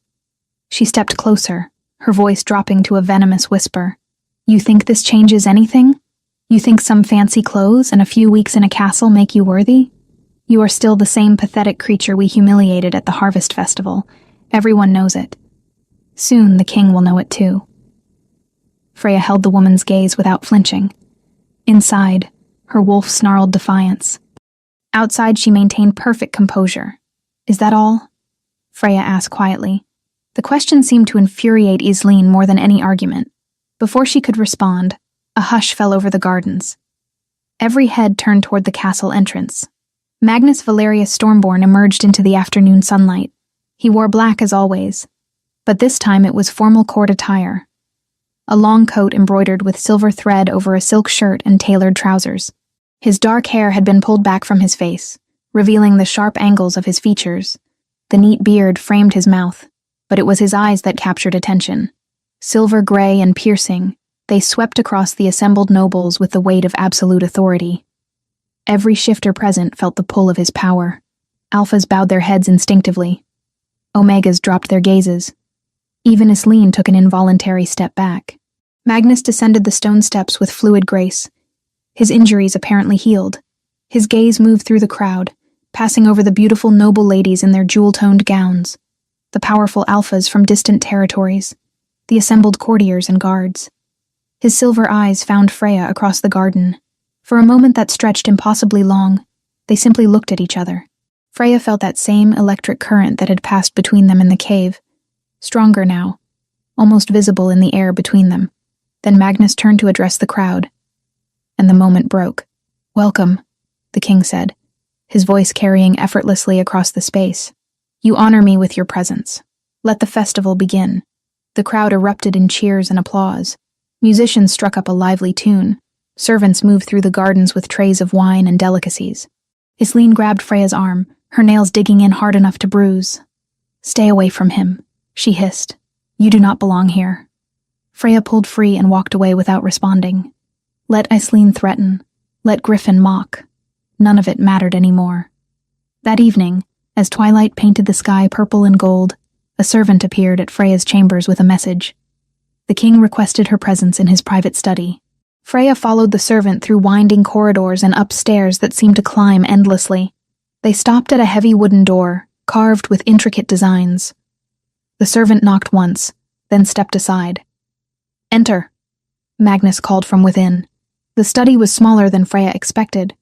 She stepped closer, her voice dropping to a venomous whisper. You think this changes anything? You think some fancy clothes and a few weeks in a castle make you worthy? You are still the same pathetic creature we humiliated at the Harvest Festival. Everyone knows it. Soon the king will know it too. Freya held the woman's gaze without flinching. Inside, her wolf snarled defiance. Outside, she maintained perfect composure. Is that all? Freya asked quietly. The question seemed to infuriate Isleen more than any argument. Before she could respond, a hush fell over the gardens. Every head turned toward the castle entrance. Magnus Valerius Stormborn emerged into the afternoon sunlight. He wore black as always, but this time it was formal court attire. A long coat embroidered with silver thread over a silk shirt and tailored trousers. His dark hair had been pulled back from his face, revealing the sharp angles of his features. The neat beard framed his mouth, but it was his eyes that captured attention. Silver gray and piercing, they swept across the assembled nobles with the weight of absolute authority. Every shifter present felt the pull of his power. Alphas bowed their heads instinctively. Omegas dropped their gazes. Even Isleen took an involuntary step back. Magnus descended the stone steps with fluid grace. His injuries apparently healed. His gaze moved through the crowd, passing over the beautiful noble ladies in their jewel-toned gowns, the powerful alphas from distant territories, the assembled courtiers and guards. His silver eyes found Freya across the garden. For a moment that stretched impossibly long, they simply looked at each other. Freya felt that same electric current that had passed between them in the cave, stronger now, almost visible in the air between them. Then Magnus turned to address the crowd, and the moment broke. Welcome, the king said, his voice carrying effortlessly across the space. You honor me with your presence. Let the festival begin. The crowd erupted in cheers and applause. Musicians struck up a lively tune. Servants moved through the gardens with trays of wine and delicacies. Isleen grabbed Freya's arm, her nails digging in hard enough to bruise. Stay away from him, she hissed. You do not belong here. Freya pulled free and walked away without responding. Let Isleen threaten. Let Griffin mock. None of it mattered anymore. That evening, as twilight painted the sky purple and gold, a servant appeared at Freya's chambers with a message. The king requested her presence in his private study. Freya followed the servant through winding corridors and up stairs that seemed to climb endlessly. They stopped at a heavy wooden door, carved with intricate designs. The servant knocked once, then stepped aside. Enter, Magnus called from within. The study was smaller than Freya expected,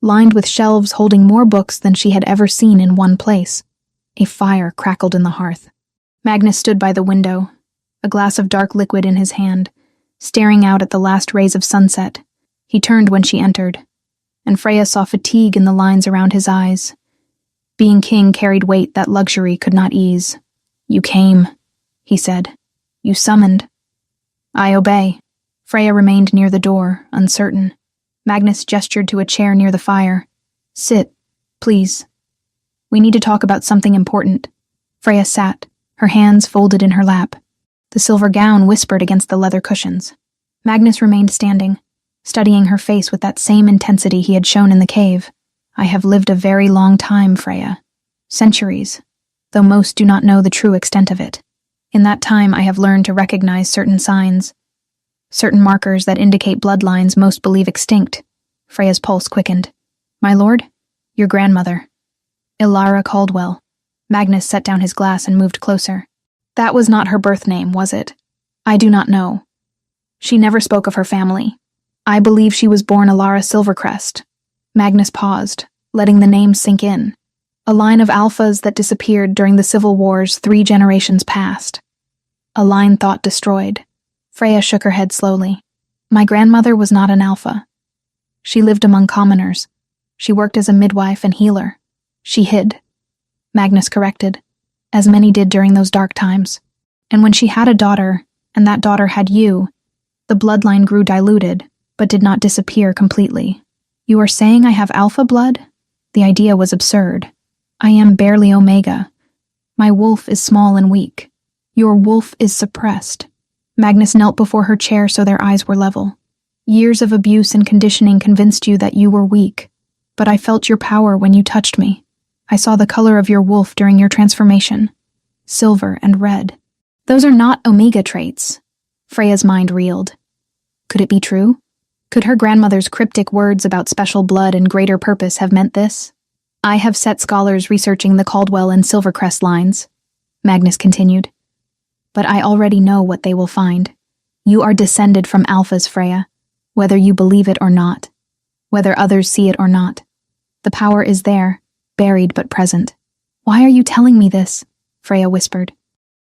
lined with shelves holding more books than she had ever seen in one place. A fire crackled in the hearth. Magnus stood by the window, a glass of dark liquid in his hand, staring out at the last rays of sunset. He turned when she entered, and Freya saw fatigue in the lines around his eyes. Being king carried weight that luxury could not ease. You came, he said. You summoned. I obey. Freya remained near the door, uncertain. Magnus gestured to a chair near the fire. Sit, please. We need to talk about something important. Freya sat, her hands folded in her lap. The silver gown whispered against the leather cushions. Magnus remained standing, studying her face with that same intensity he had shown in the cave. I have lived a very long time, Freya. Centuries, though most do not know the true extent of it. In that time, I have learned to recognize certain signs, certain markers that indicate bloodlines most believe extinct. Freya's pulse quickened. My lord, your grandmother. Ilara Caldwell. Magnus set down his glass and moved closer. That was not her birth name, was it? I do not know. She never spoke of her family. I believe she was born Ilara Silvercrest. Magnus paused, letting the name sink in. A line of alphas that disappeared during the civil wars 3 generations past. A line thought destroyed. Freya shook her head slowly. My grandmother was not an alpha. She lived among commoners. She worked as a midwife and healer. She hid. Magnus corrected, as many did during those dark times. And when she had a daughter, and that daughter had you, the bloodline grew diluted, but did not disappear completely. You are saying I have alpha blood? The idea was absurd. I am barely Omega. My wolf is small and weak. Your wolf is suppressed. Magnus knelt before her chair so their eyes were level. Years of abuse and conditioning convinced you that you were weak, but I felt your power when you touched me. I saw the color of your wolf during your transformation. Silver and red. Those are not Omega traits. Freya's mind reeled. Could it be true? Could her grandmother's cryptic words about special blood and greater purpose have meant this? I have set scholars researching the Caldwell and Silvercrest lines, Magnus continued. But I already know what they will find. You are descended from alphas, Freya, whether you believe it or not, whether others see it or not. The power is there, buried but present. Why are you telling me this? Freya whispered.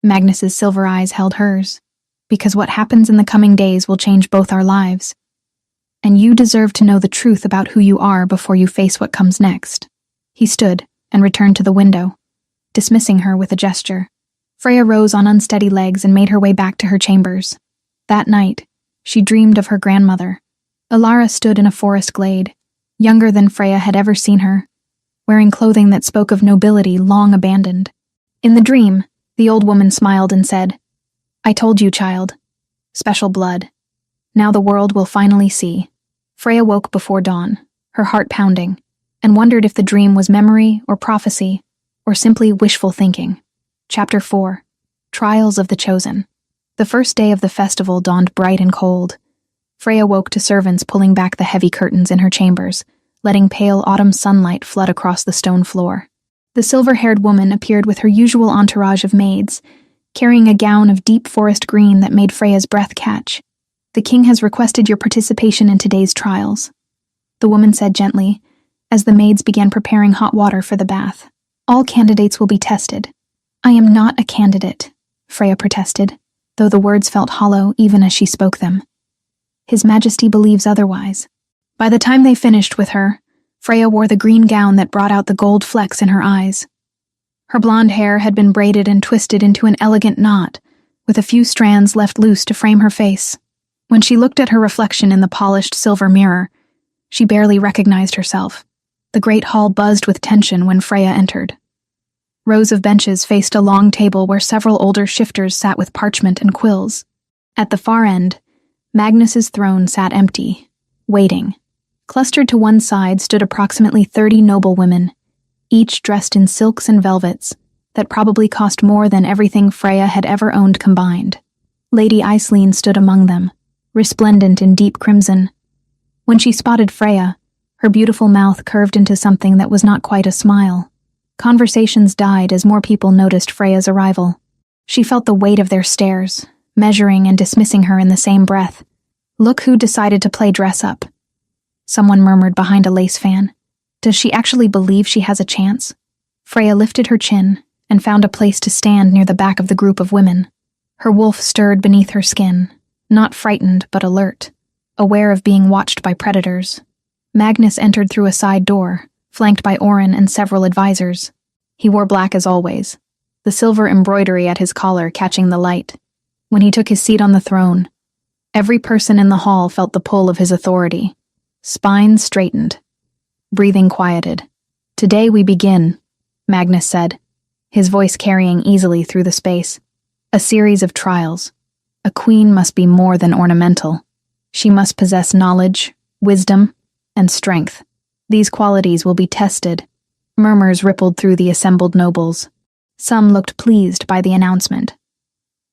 Magnus's silver eyes held hers. Because what happens in the coming days will change both our lives. And you deserve to know the truth about who you are before you face what comes next. He stood and returned to the window, dismissing her with a gesture. Freya rose on unsteady legs and made her way back to her chambers. That night, she dreamed of her grandmother. Alara stood in a forest glade, younger than Freya had ever seen her, wearing clothing that spoke of nobility long abandoned. In the dream, the old woman smiled and said, I told you, child. Special blood. Now the world will finally see. Freya woke before dawn, her heart pounding, and wondered if the dream was memory or prophecy, or simply wishful thinking. Chapter 4. Trials of the Chosen. The first day of the festival dawned bright and cold. Freya woke to servants pulling back the heavy curtains in her chambers, letting pale autumn sunlight flood across the stone floor. The silver-haired woman appeared with her usual entourage of maids, carrying a gown of deep forest green that made Freya's breath catch. The king has requested your participation in today's trials, the woman said gently, as the maids began preparing hot water for the bath. All candidates will be tested. I am not a candidate, Freya protested, though the words felt hollow even as she spoke them. His Majesty believes otherwise. By the time they finished with her, Freya wore the green gown that brought out the gold flecks in her eyes. Her blonde hair had been braided and twisted into an elegant knot, with a few strands left loose to frame her face. When she looked at her reflection in the polished silver mirror, she barely recognized herself. The great hall buzzed with tension when Freya entered. Rows of benches faced a long table where several older shifters sat with parchment and quills. At the far end, Magnus's throne sat empty, waiting. Clustered to one side stood approximately 30 noble women, each dressed in silks and velvets that probably cost more than everything Freya had ever owned combined. Lady Aisleen stood among them, resplendent in deep crimson. When she spotted Freya, her beautiful mouth curved into something that was not quite a smile. Conversations died as more people noticed Freya's arrival. She felt the weight of their stares, measuring and dismissing her in the same breath. Look who decided to play dress-up. Someone murmured behind a lace fan. Does she actually believe she has a chance? Freya lifted her chin and found a place to stand near the back of the group of women. Her wolf stirred beneath her skin, not frightened but alert, aware of being watched by predators. Magnus entered through a side door, flanked by Orin and several advisors. He wore black as always, the silver embroidery at his collar catching the light. When he took his seat on the throne, every person in the hall felt the pull of his authority. Spines straightened. Breathing quieted. Today we begin, Magnus said, his voice carrying easily through the space. A series of trials. A queen must be more than ornamental. She must possess knowledge, wisdom, and strength. These qualities will be tested. Murmurs rippled through the assembled nobles. Some looked pleased by the announcement.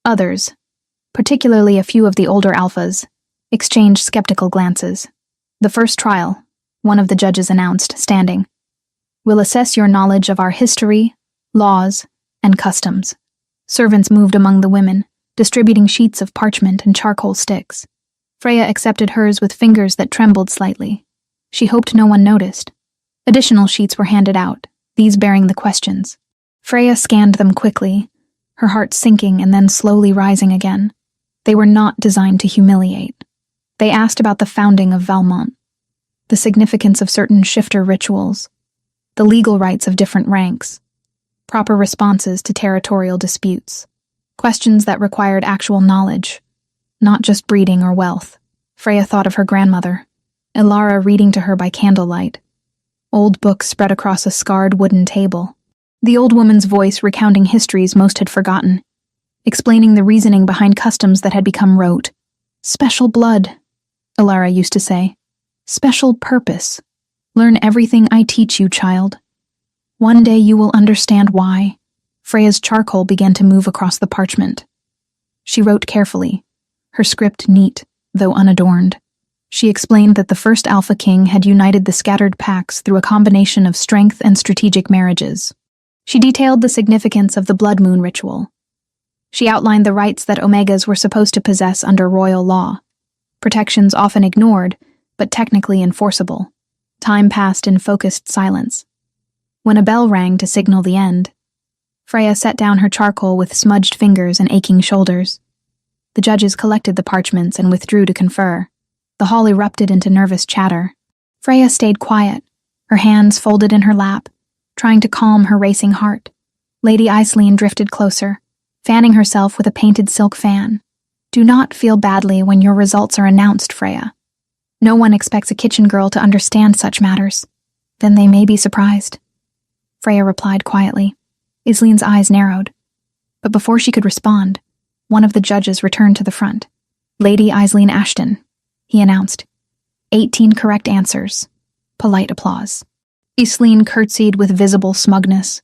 Others, particularly a few of the older alphas, exchanged skeptical glances. The first trial, one of the judges announced, standing, will assess your knowledge of our history, laws, and customs. Servants moved among the women, distributing sheets of parchment and charcoal sticks. Freya accepted hers with fingers that trembled slightly. She hoped no one noticed. Additional sheets were handed out, these bearing the questions. Freya scanned them quickly, her heart sinking and then slowly rising again. They were not designed to humiliate. They asked about the founding of Valmont, the significance of certain shifter rituals, the legal rights of different ranks, proper responses to territorial disputes, questions that required actual knowledge, not just breeding or wealth. Freya thought of her grandmother, Ilara reading to her by candlelight, old books spread across a scarred wooden table, the old woman's voice recounting histories most had forgotten, explaining the reasoning behind customs that had become rote. Special blood, Ilara used to say. Special purpose. Learn everything I teach you, child. One day you will understand why. Freya's charcoal began to move across the parchment. She wrote carefully, her script neat, though unadorned. She explained that the first Alpha King had united the scattered packs through a combination of strength and strategic marriages. She detailed the significance of the blood moon ritual. She outlined the rights that Omegas were supposed to possess under royal law, protections often ignored, but technically enforceable. Time passed in focused silence. When a bell rang to signal the end, Freya set down her charcoal with smudged fingers and aching shoulders. The judges collected the parchments and withdrew to confer. The hall erupted into nervous chatter. Freya stayed quiet, her hands folded in her lap, trying to calm her racing heart. Lady Aisling drifted closer, fanning herself with a painted silk fan. Do not feel badly when your results are announced, Freya. No one expects a kitchen girl to understand such matters. Then they may be surprised. Freya replied quietly. Aisling's eyes narrowed. But before she could respond, one of the judges returned to the front. Lady Aisling Ashton, he announced. 18 correct answers. Polite applause. Aisling curtsied with visible smugness.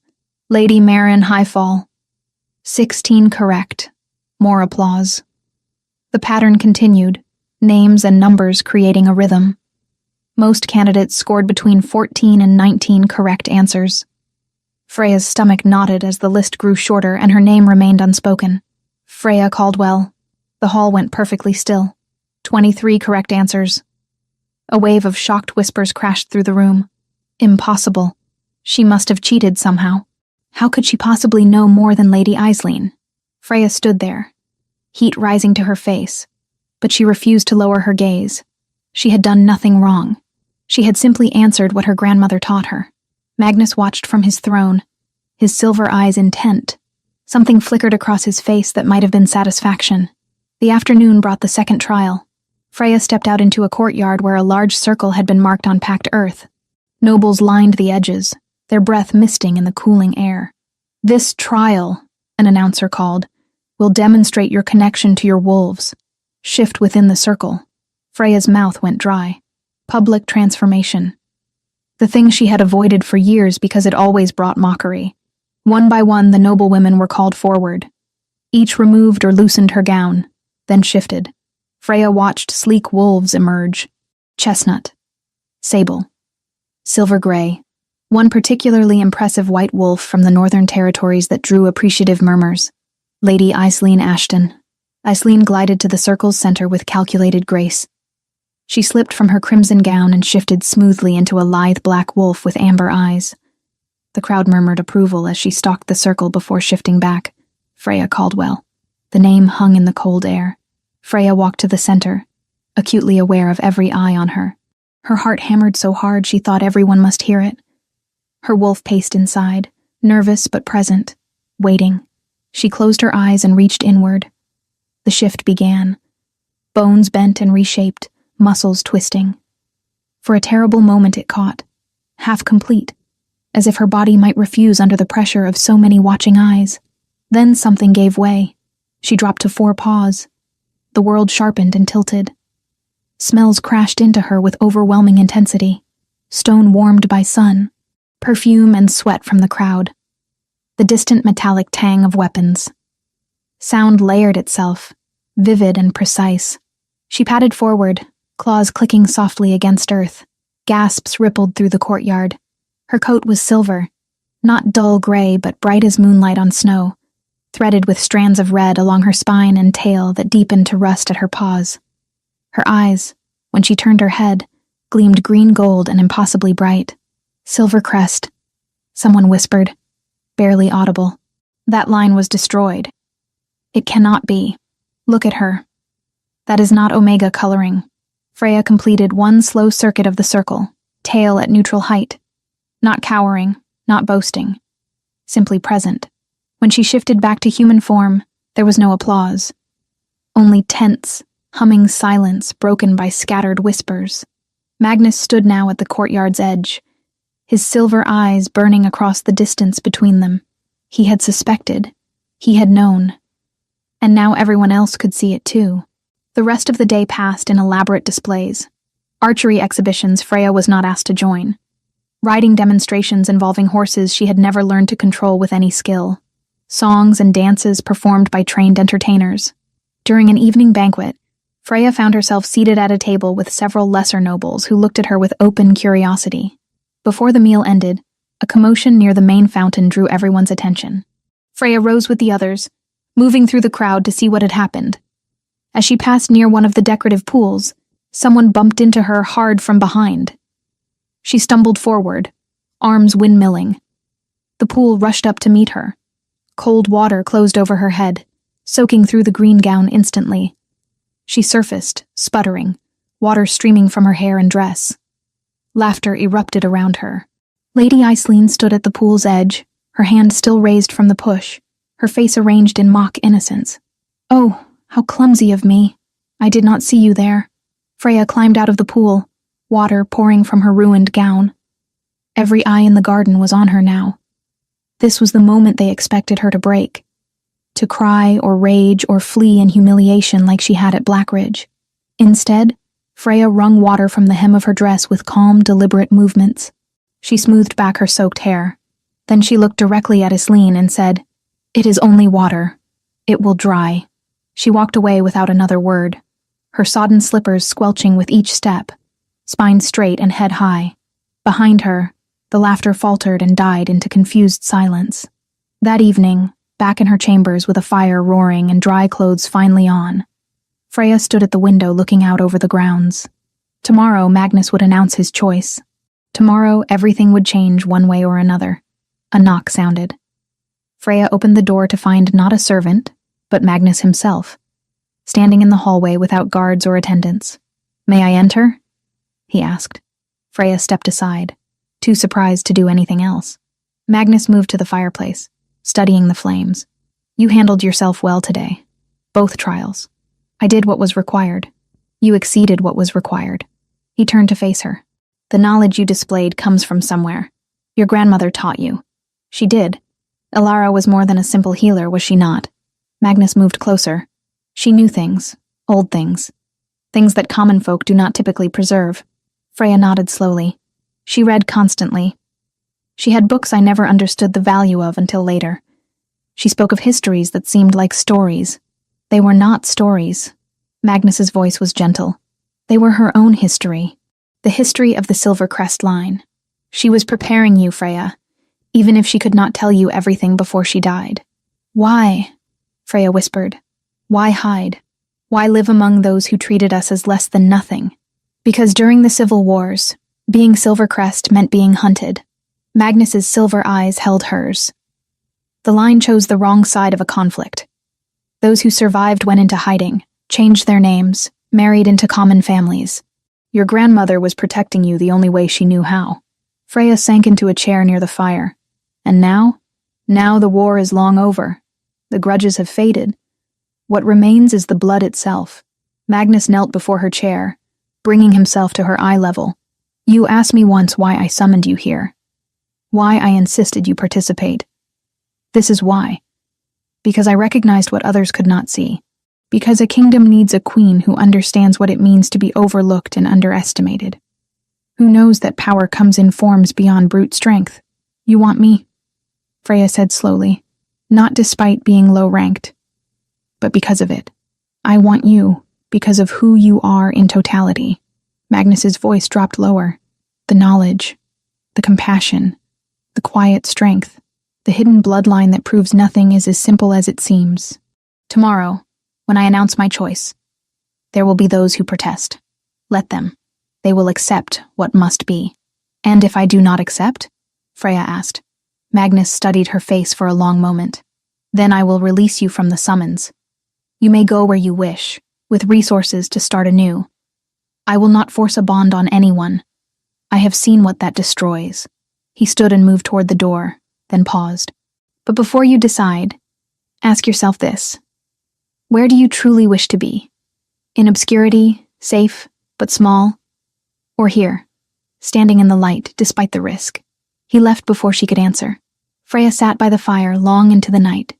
Lady Marin Highfall. 16 correct. More applause. The pattern continued, names and numbers creating a rhythm. Most candidates scored between 14 and 19 correct answers. Freya's stomach knotted as the list grew shorter and her name remained unspoken. Freya Caldwell. The hall went perfectly still. 23 correct answers. A wave of shocked whispers crashed through the room. Impossible. She must have cheated somehow. How could she possibly know more than Lady Aisling? Freya stood there, heat rising to her face, but she refused to lower her gaze. She had done nothing wrong. She had simply answered what her grandmother taught her. Magnus watched from his throne, his silver eyes intent. Something flickered across his face that might have been satisfaction. The afternoon brought the second trial. Freya stepped out into a courtyard where a large circle had been marked on packed earth. Nobles lined the edges, their breath misting in the cooling air. This trial, an announcer called, will demonstrate your connection to your wolves. Shift within the circle. Freya's mouth went dry. Public transformation. The thing she had avoided for years because it always brought mockery. One by one, the noble women were called forward. Each removed or loosened her gown, then shifted. Freya watched sleek wolves emerge. Chestnut. Sable. Silver gray. One particularly impressive white wolf from the northern territories that drew appreciative murmurs. Lady Aisling Ashton. Aisling glided to the circle's center with calculated grace. She slipped from her crimson gown and shifted smoothly into a lithe black wolf with amber eyes. The crowd murmured approval as she stalked the circle before shifting back. Freya Caldwell. The name hung in the cold air. Freya walked to the center, acutely aware of every eye on her. Her heart hammered so hard she thought everyone must hear it. Her wolf paced inside, nervous but present, waiting. She closed her eyes and reached inward. The shift began. Bones bent and reshaped, muscles twisting. For a terrible moment it caught, half complete, as if her body might refuse under the pressure of so many watching eyes. Then something gave way. She dropped to 4 paws. The world sharpened and tilted. Smells crashed into her with overwhelming intensity. Stone warmed by sun, perfume and sweat from the crowd. The distant metallic tang of weapons. Sound layered itself, vivid and precise. She padded forward, claws clicking softly against earth. Gasps rippled through the courtyard. Her coat was silver, not dull gray but bright as moonlight on snow, threaded with strands of red along her spine and tail that deepened to rust at her paws. Her eyes, when she turned her head, gleamed green gold and impossibly bright. Silver crest. Someone whispered, barely audible. That line was destroyed. It cannot be. Look at her. That is not Omega coloring. Freya completed one slow circuit of the circle, tail at neutral height. Not cowering, not boasting. Simply present. When she shifted back to human form, there was no applause. Only tense, humming silence broken by scattered whispers. Magnus stood now at the courtyard's edge, his silver eyes burning across the distance between them. He had suspected. He had known. And now everyone else could see it too. The rest of the day passed in elaborate displays. Archery exhibitions Freya was not asked to join. Riding demonstrations involving horses she had never learned to control with any skill. Songs and dances performed by trained entertainers. During an evening banquet, Freya found herself seated at a table with several lesser nobles who looked at her with open curiosity. Before the meal ended, a commotion near the main fountain drew everyone's attention. Freya rose with the others, moving through the crowd to see what had happened. As she passed near one of the decorative pools, someone bumped into her hard from behind. She stumbled forward, arms windmilling. The pool rushed up to meet her. Cold water closed over her head, soaking through the green gown instantly. She surfaced, sputtering, water streaming from her hair and dress. Laughter erupted around her. Lady Iceline stood at the pool's edge, her hand still raised from the push, her face arranged in mock innocence. "Oh, how clumsy of me. I did not see you there." Freya climbed out of the pool, water pouring from her ruined gown. Every eye in the garden was on her now. This was the moment they expected her to break. To cry or rage or flee in humiliation like she had at Blackridge. Instead, Freya wrung water from the hem of her dress with calm, deliberate movements. She smoothed back her soaked hair. Then she looked directly at Islene and said, "It is only water. It will dry." She walked away without another word, her sodden slippers squelching with each step, spine straight and head high. Behind her, the laughter faltered and died into confused silence. That evening, back in her chambers with a fire roaring and dry clothes finally on, Freya stood at the window looking out over the grounds. Tomorrow, Magnus would announce his choice. Tomorrow, everything would change one way or another. A knock sounded. Freya opened the door to find not a servant, but Magnus himself, standing in the hallway without guards or attendants. "May I enter?" he asked. Freya stepped aside, too surprised to do anything else. Magnus moved to the fireplace, studying the flames. "You handled yourself well today. Both trials. I did what was required. You exceeded what was required." He turned to face her. "The knowledge you displayed comes from somewhere. Your grandmother taught you." "She did. Elara was more than a simple healer, was she not?" Magnus moved closer. "She knew things, old things. Things that common folk do not typically preserve." Freya nodded slowly. "She read constantly. She had books I never understood the value of until later. She spoke of histories that seemed like stories. They were not stories." Magnus's voice was gentle. "They were her own history. The history of the Silvercrest line. She was preparing you, Freya, even if she could not tell you everything before she died." "Why?" Freya whispered. "Why hide? Why live among those who treated us as less than nothing?" "Because during the civil wars, being Silvercrest meant being hunted." Magnus's silver eyes held hers. "The line chose the wrong side of a conflict. Those who survived went into hiding, changed their names, married into common families. Your grandmother was protecting you the only way she knew how." Freya sank into a chair near the fire. "And now? Now the war is long over. The grudges have faded. What remains is the blood itself." Magnus knelt before her chair, bringing himself to her eye level. "You asked me once why I summoned you here. Why I insisted you participate. This is why. Because I recognized what others could not see. Because a kingdom needs a queen who understands what it means to be overlooked and underestimated. Who knows that power comes in forms beyond brute strength. You want me?" Freya said slowly, "Not despite being low-ranked, but because of it. I want you because of who you are in totality." Magnus's voice dropped lower. "The knowledge, the compassion, the quiet strength, the hidden bloodline that proves nothing is as simple as it seems. Tomorrow, when I announce my choice, there will be those who protest. Let them. They will accept what must be." "And if I do not accept?" Freya asked. Magnus studied her face for a long moment. Then I will release you from the summons. You may go where you wish, with resources to start anew. I will not force a bond on anyone. I have seen what that destroys." He stood and moved toward the door, then paused. "But before you decide, ask yourself this. Where do you truly wish to be? In obscurity, safe, but small? Or here, standing in the light despite the risk?" He left before she could answer. Freya sat by the fire long into the night,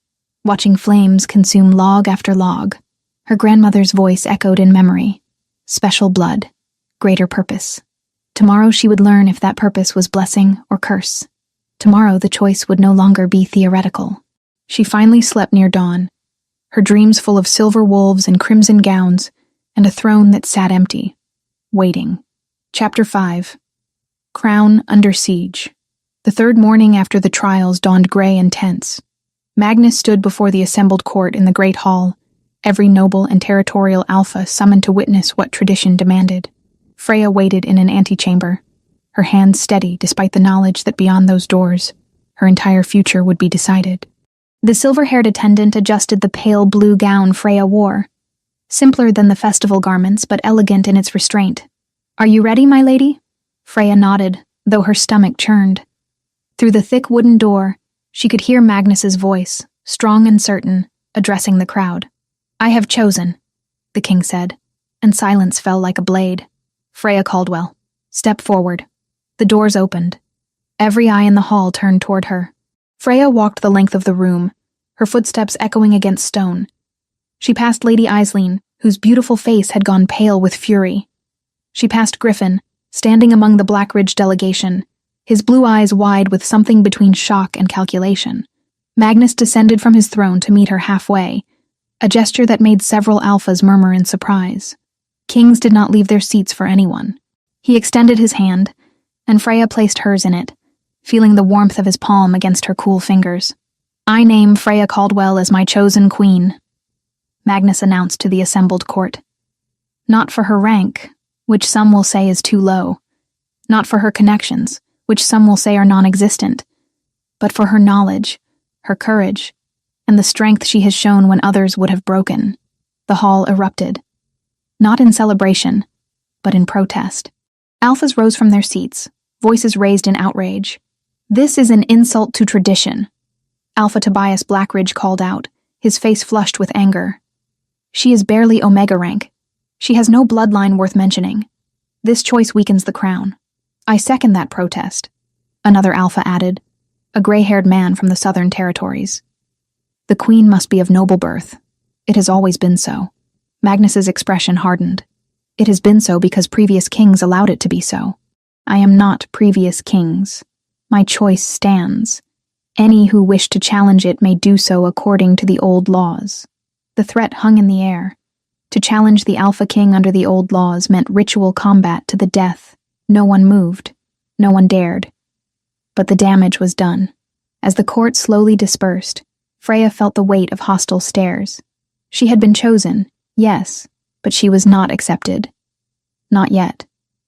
watching flames consume log after log. Her grandmother's voice echoed in memory. Special blood, greater purpose. Tomorrow she would learn if that purpose was blessing or curse. Tomorrow the choice would no longer be theoretical. She finally slept near dawn, her dreams full of silver wolves and crimson gowns, and a throne that sat empty, waiting. Chapter 5. Crown under siege. The third morning after the trials dawned gray and tense. Magnus stood before the assembled court in the great hall, every noble and territorial alpha summoned to witness what tradition demanded. Freya waited in an antechamber, her hands steady despite the knowledge that beyond those doors, her entire future would be decided. The silver-haired attendant adjusted the pale blue gown Freya wore, simpler than the festival garments but elegant in its restraint. "Are you ready, my lady?" Freya nodded, though her stomach churned. Through the thick wooden door, she could hear Magnus's voice, strong and certain, addressing the crowd. "I have chosen," the king said, and silence fell like a blade. "Freya Caldwell, step forward." The doors opened. Every eye in the hall turned toward her. Freya walked the length of the room, her footsteps echoing against stone. She passed Lady Aisling, whose beautiful face had gone pale with fury. She passed Griffin, standing among the Blackridge delegation, his blue eyes wide with something between shock and calculation. Magnus descended from his throne to meet her halfway, a gesture that made several alphas murmur in surprise. Kings did not leave their seats for anyone. He extended his hand, and Freya placed hers in it, feeling the warmth of his palm against her cool fingers. "I name Freya Caldwell as my chosen queen," Magnus announced to the assembled court. "Not for her rank, which some will say is too low, not for her connections, which some will say are non-existent, but for her knowledge, her courage, and the strength she has shown when others would have broken." The hall erupted. Not in celebration, but in protest. Alphas rose from their seats, voices raised in outrage. "This is an insult to tradition," Alpha Tobias Blackridge called out, his face flushed with anger. "She is barely Omega rank. She has no bloodline worth mentioning. This choice weakens the crown." "I second that protest," another Alpha added, a gray-haired man from the Southern Territories. "The queen must be of noble birth. It has always been so." Magnus's expression hardened. "It has been so because previous kings allowed it to be so. I am not previous kings. My choice stands. Any who wish to challenge it may do so according to the old laws." The threat hung in the air. To challenge the Alpha King under the old laws meant ritual combat to the death. No one moved. No one dared. But the damage was done. As the court slowly dispersed, Freya felt the weight of hostile stares. She had been chosen, yes, but she was not accepted. Not yet.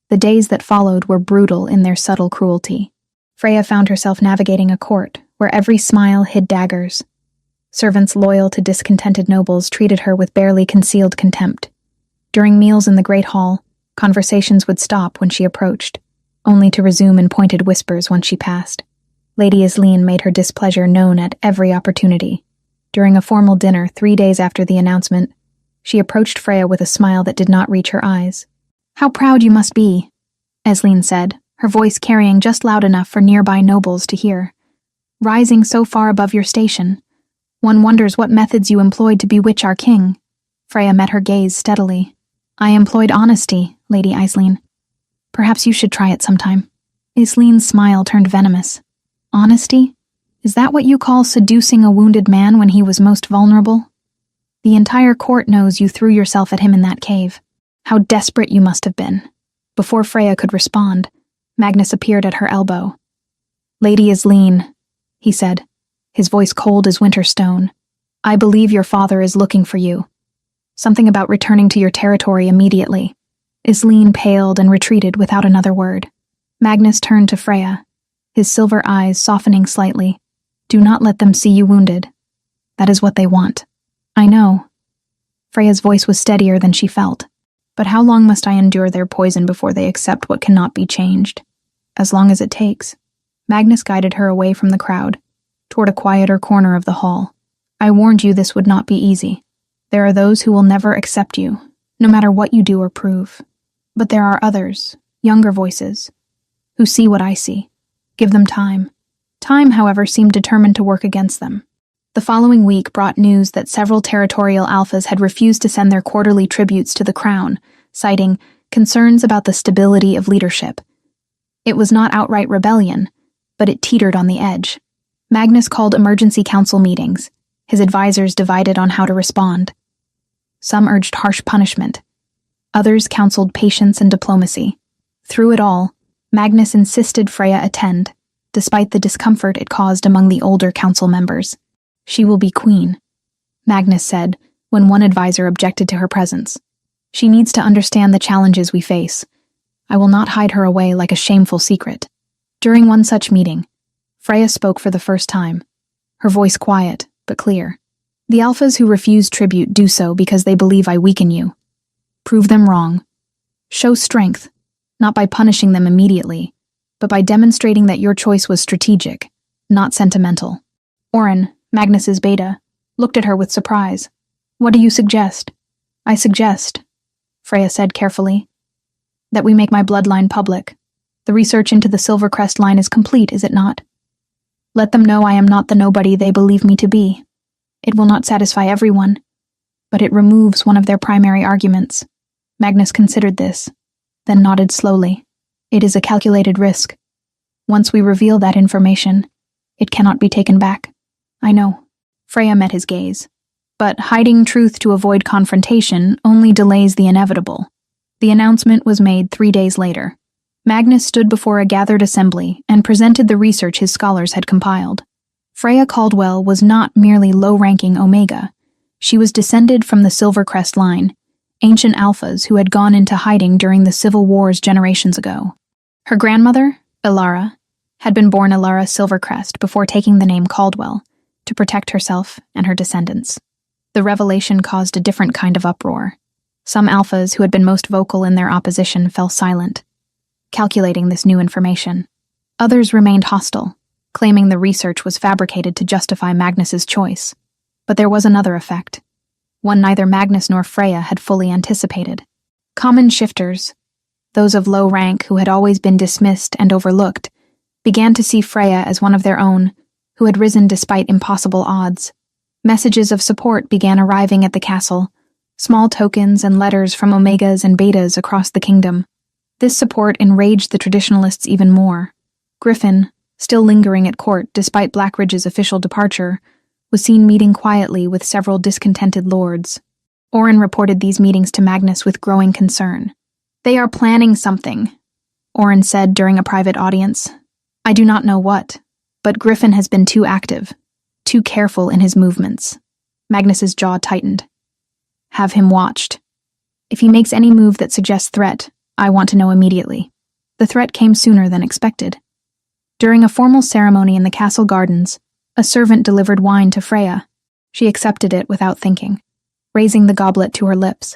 The days that followed were brutal in their subtle cruelty. Freya found herself navigating a court where every smile hid daggers. Servants loyal to discontented nobles treated her with barely concealed contempt. During meals in the great hall, conversations would stop when she approached, only to resume in pointed whispers once she passed. Lady Aisling made her displeasure known at every opportunity. During a formal dinner 3 days after the announcement, she approached Freya with a smile that did not reach her eyes. "How proud you must be," Aisling said, her voice carrying just loud enough for nearby nobles to hear. "Rising so far above your station. One wonders what methods you employed to bewitch our king." Freya met her gaze steadily. "I employed honesty, Lady Aisling. Perhaps you should try it sometime." Aisling's smile turned venomous. "Honesty? Is that what you call seducing a wounded man when he was most vulnerable? The entire court knows you threw yourself at him in that cave. How desperate you must have been." Before Freya could respond, Magnus appeared at her elbow. "Lady Aisling," he said, his voice cold as winter stone, "I believe your father is looking for you. Something about returning to your territory immediately." Aisling paled and retreated without another word. Magnus turned to Freya, his silver eyes softening slightly. "Do not let them see you wounded. That is what they want. I know. Freya's voice was steadier than she felt. But how long must I endure their poison before they accept what cannot be changed? As long as it takes. Magnus guided her away from the crowd, toward a quieter corner of the hall. I warned you this would not be easy. There are those who will never accept you, no matter what you do or prove. But there are others, younger voices, who see what I see. Give them time. Time, however, seemed determined to work against them. The following week brought news that several territorial alphas had refused to send their quarterly tributes to the crown, citing concerns about the stability of leadership. It was not outright rebellion, but it teetered on the edge. Magnus called emergency council meetings, his advisors divided on how to respond. Some urged harsh punishment. Others counseled patience and diplomacy. Through it all, Magnus insisted Freya attend, despite the discomfort it caused among the older council members. She will be queen, Magnus said, when one advisor objected to her presence. She needs to understand the challenges we face. I will not hide her away like a shameful secret. During one such meeting, Freya spoke for the first time, her voice quiet but clear. The alphas who refuse tribute do so because they believe I weaken you. Prove them wrong. Show strength, not by punishing them immediately, but by demonstrating that your choice was strategic, not sentimental. Oren, Magnus's beta, looked at her with surprise. What do you suggest? I suggest, Freya said carefully, that we make my bloodline public. The research into the Silvercrest line is complete, is it not? Let them know I am not the nobody they believe me to be. It will not satisfy everyone, but it removes one of their primary arguments. Magnus considered this, then nodded slowly. It is a calculated risk. Once we reveal that information, it cannot be taken back. I know. Freya met his gaze. But hiding truth to avoid confrontation only delays the inevitable. The announcement was made 3 days later. Magnus stood before a gathered assembly and presented the research his scholars had compiled. Freya Caldwell was not merely low-ranking Omega. She was descended from the Silvercrest line, ancient alphas who had gone into hiding during the civil wars generations ago. Her grandmother, Ilara, had been born Ilara Silvercrest before taking the name Caldwell to protect herself and her descendants. The revelation caused a different kind of uproar. Some alphas who had been most vocal in their opposition fell silent, calculating this new information. Others remained hostile, claiming the research was fabricated to justify Magnus's choice. But there was another effect, one neither Magnus nor Freya had fully anticipated. Common shifters, those of low rank who had always been dismissed and overlooked, began to see Freya as one of their own, who had risen despite impossible odds. Messages of support began arriving at the castle, small tokens and letters from Omegas and Betas across the kingdom. This support enraged the traditionalists even more. Griffin, still lingering at court despite Blackridge's official departure, was seen meeting quietly with several discontented lords. Oren reported these meetings to Magnus with growing concern. They are planning something, Oren said during a private audience. I do not know what, but Griffin has been too active, too careful in his movements. Magnus's jaw tightened. Have him watched. If he makes any move that suggests threat, I want to know immediately. The threat came sooner than expected. During a formal ceremony in the castle gardens, a servant delivered wine to Freya. She accepted it without thinking, raising the goblet to her lips.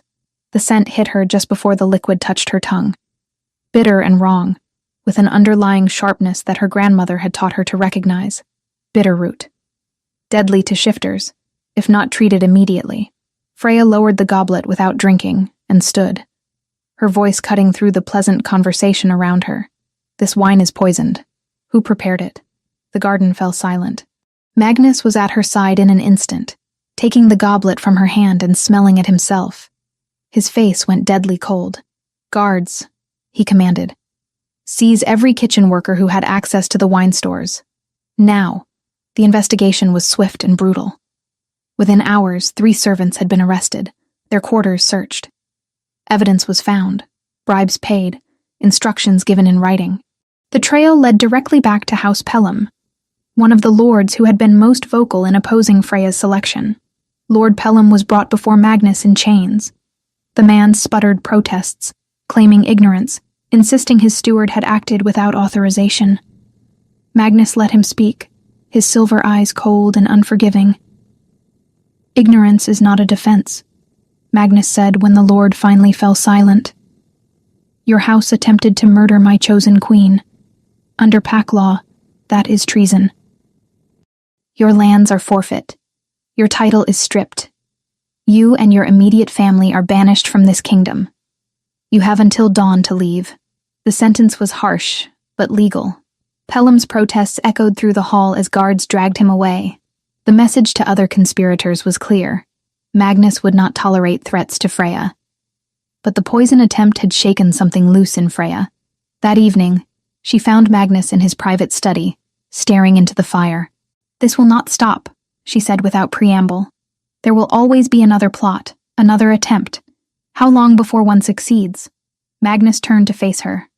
The scent hit her just before the liquid touched her tongue. Bitter and wrong, with an underlying sharpness that her grandmother had taught her to recognize. Bitterroot. Deadly to shifters, if not treated immediately. Freya lowered the goblet without drinking and stood, her voice cutting through the pleasant conversation around her. This wine is poisoned. Who prepared it? The garden fell silent. Magnus was at her side in an instant, taking the goblet from her hand and smelling it himself. His face went deadly cold. Guards, he commanded. Seize every kitchen worker who had access to the wine stores. Now. The investigation was swift and brutal. Within hours, 3 servants had been arrested, their quarters searched. Evidence was found, bribes paid, instructions given in writing. The trail led directly back to House Pelham, one of the lords who had been most vocal in opposing Freya's selection. Lord Pelham was brought before Magnus in chains. The man sputtered protests, claiming ignorance, insisting his steward had acted without authorization. Magnus let him speak, his silver eyes cold and unforgiving. Ignorance is not a defense, Magnus said when the Lord finally fell silent. Your house attempted to murder my chosen queen. Under pack law, that is treason. Your lands are forfeit. Your title is stripped. You and your immediate family are banished from this kingdom. You have until dawn to leave. The sentence was harsh, but legal. Pelham's protests echoed through the hall as guards dragged him away. The message to other conspirators was clear. Magnus would not tolerate threats to Freya. But the poison attempt had shaken something loose in Freya. That evening, she found Magnus in his private study, staring into the fire. This will not stop, she said without preamble. There will always be another plot, another attempt. How long before one succeeds? Magnus turned to face her.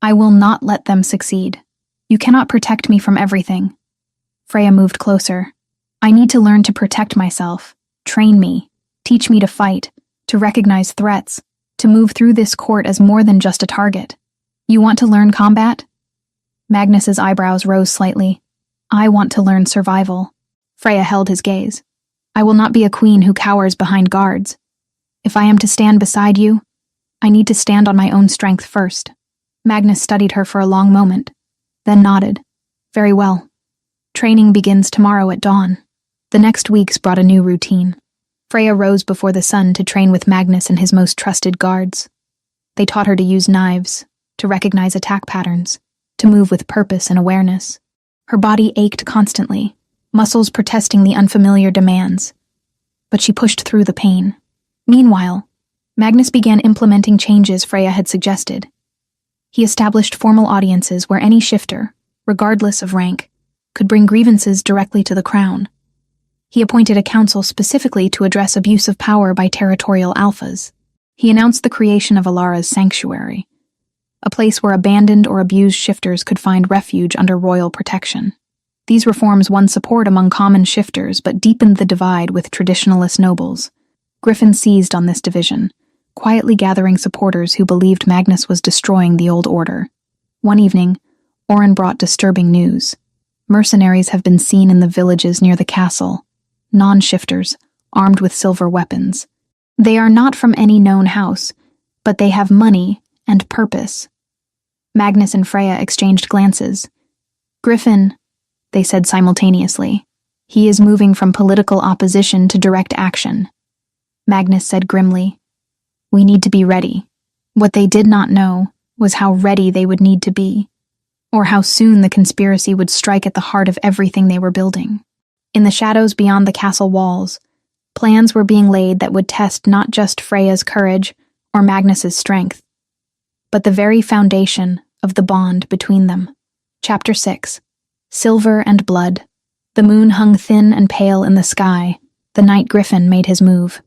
I will not let them succeed. You cannot protect me from everything. Freya moved closer. I need to learn to protect myself. Train me. Teach me to fight, to recognize threats, to move through this court as more than just a target. You want to learn combat? Magnus's eyebrows rose slightly. I want to learn survival. Freya held his gaze. I will not be a queen who cowers behind guards. If I am to stand beside you, I need to stand on my own strength first. Magnus studied her for a long moment, then nodded. Very well. Training begins tomorrow at dawn. The next weeks brought a new routine. Freya rose before the sun to train with Magnus and his most trusted guards. They taught her to use knives, to recognize attack patterns, to move with purpose and awareness. Her body ached constantly, muscles protesting the unfamiliar demands. But she pushed through the pain. Meanwhile, Magnus began implementing changes Freya had suggested. He established formal audiences where any shifter, regardless of rank, could bring grievances directly to the crown. He appointed a council specifically to address abuse of power by territorial alphas. He announced the creation of Alara's Sanctuary, a place where abandoned or abused shifters could find refuge under royal protection. These reforms won support among common shifters but deepened the divide with traditionalist nobles. Griffin seized on this division, quietly gathering supporters who believed Magnus was destroying the old order. One evening, Oren brought disturbing news. Mercenaries have been seen in the villages near the castle, non-shifters, armed with silver weapons. They are not from any known house, but they have money and purpose. Magnus and Freya exchanged glances. Griffin, they said simultaneously. He is moving from political opposition to direct action. Magnus said grimly, we need to be ready. What they did not know was how ready they would need to be, or how soon the conspiracy would strike at the heart of everything they were building. In the shadows beyond the castle walls, plans were being laid that would test not just Freya's courage or Magnus's strength, but the very foundation of the bond between them. Chapter 6. Silver and Blood. The moon hung thin and pale in the sky. The night Griffin made his move.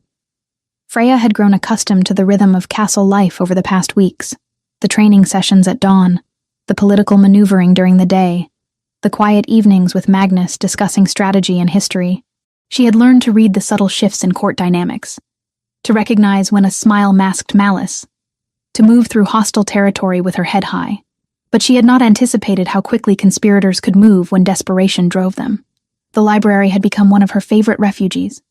Freya had grown accustomed to the rhythm of castle life over the past weeks. The training sessions at dawn, the political maneuvering during the day, the quiet evenings with Magnus discussing strategy and history. She had learned to read the subtle shifts in court dynamics, to recognize when a smile masked malice, to move through hostile territory with her head high. But she had not anticipated how quickly conspirators could move when desperation drove them. The library had become one of her favorite refuges.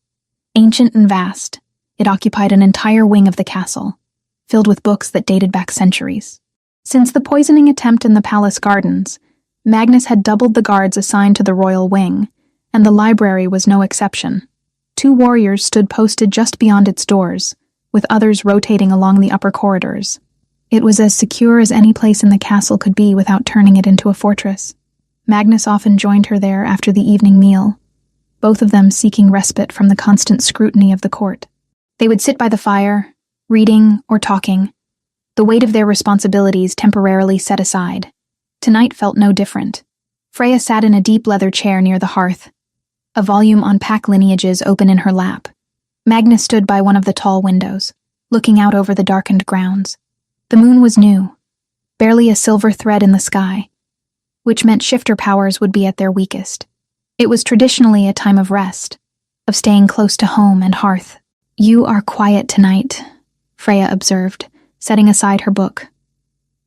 Ancient and vast, it occupied an entire wing of the castle, filled with books that dated back centuries. Since the poisoning attempt in the palace gardens, Magnus had doubled the guards assigned to the royal wing, and the library was no exception. 2 warriors stood posted just beyond its doors, with others rotating along the upper corridors. It was as secure as any place in the castle could be without turning it into a fortress. Magnus often joined her there after the evening meal, both of them seeking respite from the constant scrutiny of the court. They would sit by the fire, reading or talking, the weight of their responsibilities temporarily set aside. Tonight felt no different. Freya sat in a deep leather chair near the hearth, a volume on pack lineages open in her lap. Magnus stood by one of the tall windows, looking out over the darkened grounds. The moon was new, barely a silver thread in the sky, which meant shifter powers would be at their weakest. It was traditionally a time of rest, of staying close to home and hearth. You are quiet tonight, Freya observed, setting aside her book.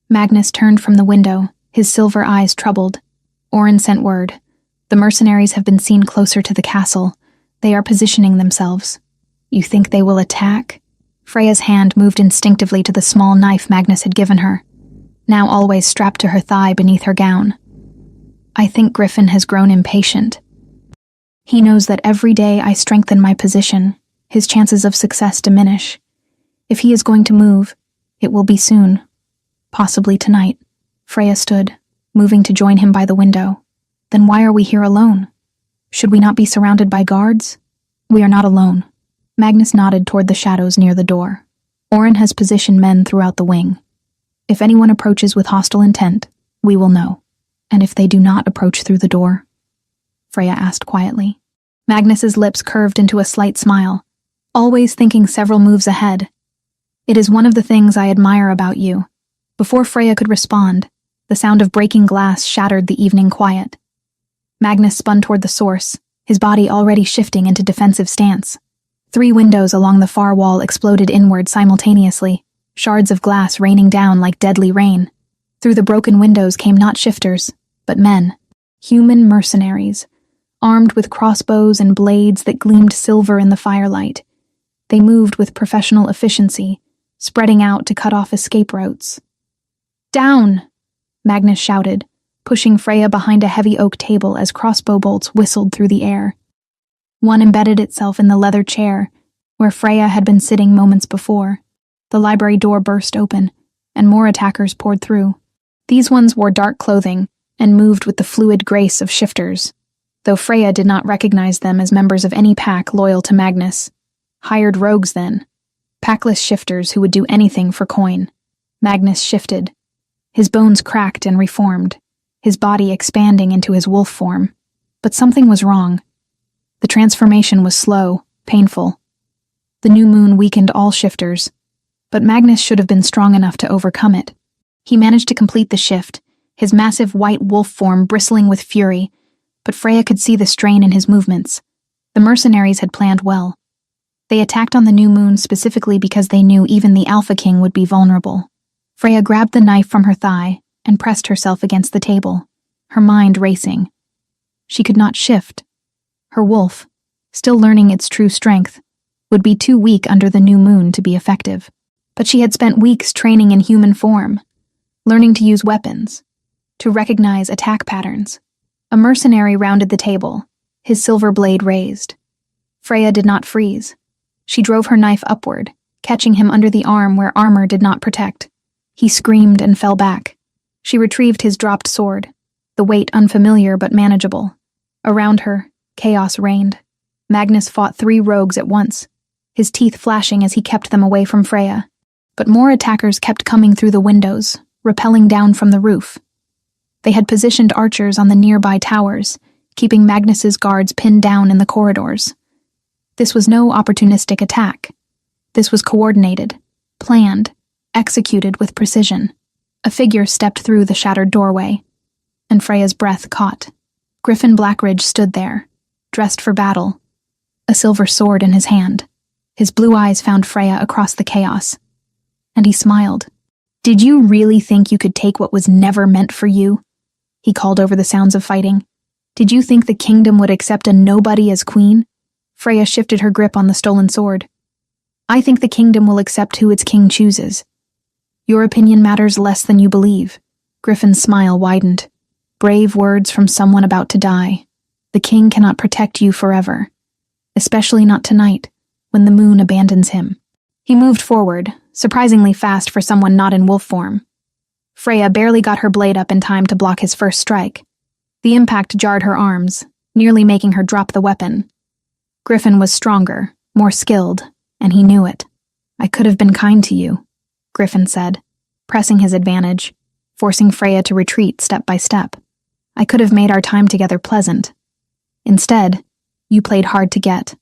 Magnus turned from the window, his silver eyes troubled. Oren sent word. The mercenaries have been seen closer to the castle, They are positioning themselves. You think they will attack? Freya's hand moved instinctively to the small knife Magnus had given her, now always strapped to her thigh beneath her gown. I think Griffin has grown impatient. He knows that every day I strengthen my position, his chances of success diminish. If he is going to move, it will be soon. Possibly tonight. Freya stood, moving to join him by the window. Then why are we here alone? Should we not be surrounded by guards? We are not alone. Magnus nodded toward the shadows near the door. Oren has positioned men throughout the wing. If anyone approaches with hostile intent, we will know. And if they do not approach through the door? Freya asked quietly. Magnus's lips curved into a slight smile, always thinking several moves ahead. It is one of the things I admire about you. Before Freya could respond, the sound of breaking glass shattered the evening quiet. Magnus spun toward the source, his body already shifting into defensive stance. 3 windows along the far wall exploded inward simultaneously, shards of glass raining down like deadly rain. Through the broken windows came not shifters, but men, human mercenaries, armed with crossbows and blades that gleamed silver in the firelight. They moved with professional efficiency, spreading out to cut off escape routes. Down! Magnus shouted, pushing Freya behind a heavy oak table as crossbow bolts whistled through the air. One embedded itself in the leather chair, where Freya had been sitting moments before. The library door burst open, and more attackers poured through. These ones wore dark clothing and moved with the fluid grace of shifters, though Freya did not recognize them as members of any pack loyal to Magnus. Hired rogues, then. Packless shifters who would do anything for coin. Magnus shifted. His bones cracked and reformed, his body expanding into his wolf form. But something was wrong. The transformation was slow, painful. The new moon weakened all shifters, but Magnus should have been strong enough to overcome it. He managed to complete the shift, his massive white wolf form bristling with fury, but Freya could see the strain in his movements. The mercenaries had planned well. They attacked on the new moon specifically because they knew even the Alpha King would be vulnerable. Freya grabbed the knife from her thigh and pressed herself against the table, her mind racing. She could not shift. Her wolf, still learning its true strength, would be too weak under the new moon to be effective. But she had spent weeks training in human form, learning to use weapons, to recognize attack patterns. A mercenary rounded the table, his silver blade raised. Freya did not freeze. She drove her knife upward, catching him under the arm where armor did not protect. He screamed and fell back. She retrieved his dropped sword, the weight unfamiliar but manageable. Around her, chaos reigned. Magnus fought 3 rogues at once, his teeth flashing as he kept them away from Freya. But more attackers kept coming through the windows, rappelling down from the roof. They had positioned archers on the nearby towers, keeping Magnus's guards pinned down in the corridors. This was no opportunistic attack. This was coordinated, planned, executed with precision. A figure stepped through the shattered doorway, and Freya's breath caught. Griffin Blackridge stood there, dressed for battle, a silver sword in his hand. His blue eyes found Freya across the chaos, and he smiled. "Did you really think you could take what was never meant for you?" He called over the sounds of fighting. "Did you think the kingdom would accept a nobody as queen?" Freya shifted her grip on the stolen sword. "I think the kingdom will accept who its king chooses. Your opinion matters less than you believe." Griffin's smile widened. "Brave words from someone about to die. The king cannot protect you forever. Especially not tonight, when the moon abandons him." He moved forward, surprisingly fast for someone not in wolf form. Freya barely got her blade up in time to block his first strike. The impact jarred her arms, nearly making her drop the weapon. Griffin was stronger, more skilled, and he knew it. "I could have been kind to you," Griffin said, pressing his advantage, forcing Freya to retreat step by step. "I could have made our time together pleasant. Instead, you played hard to get,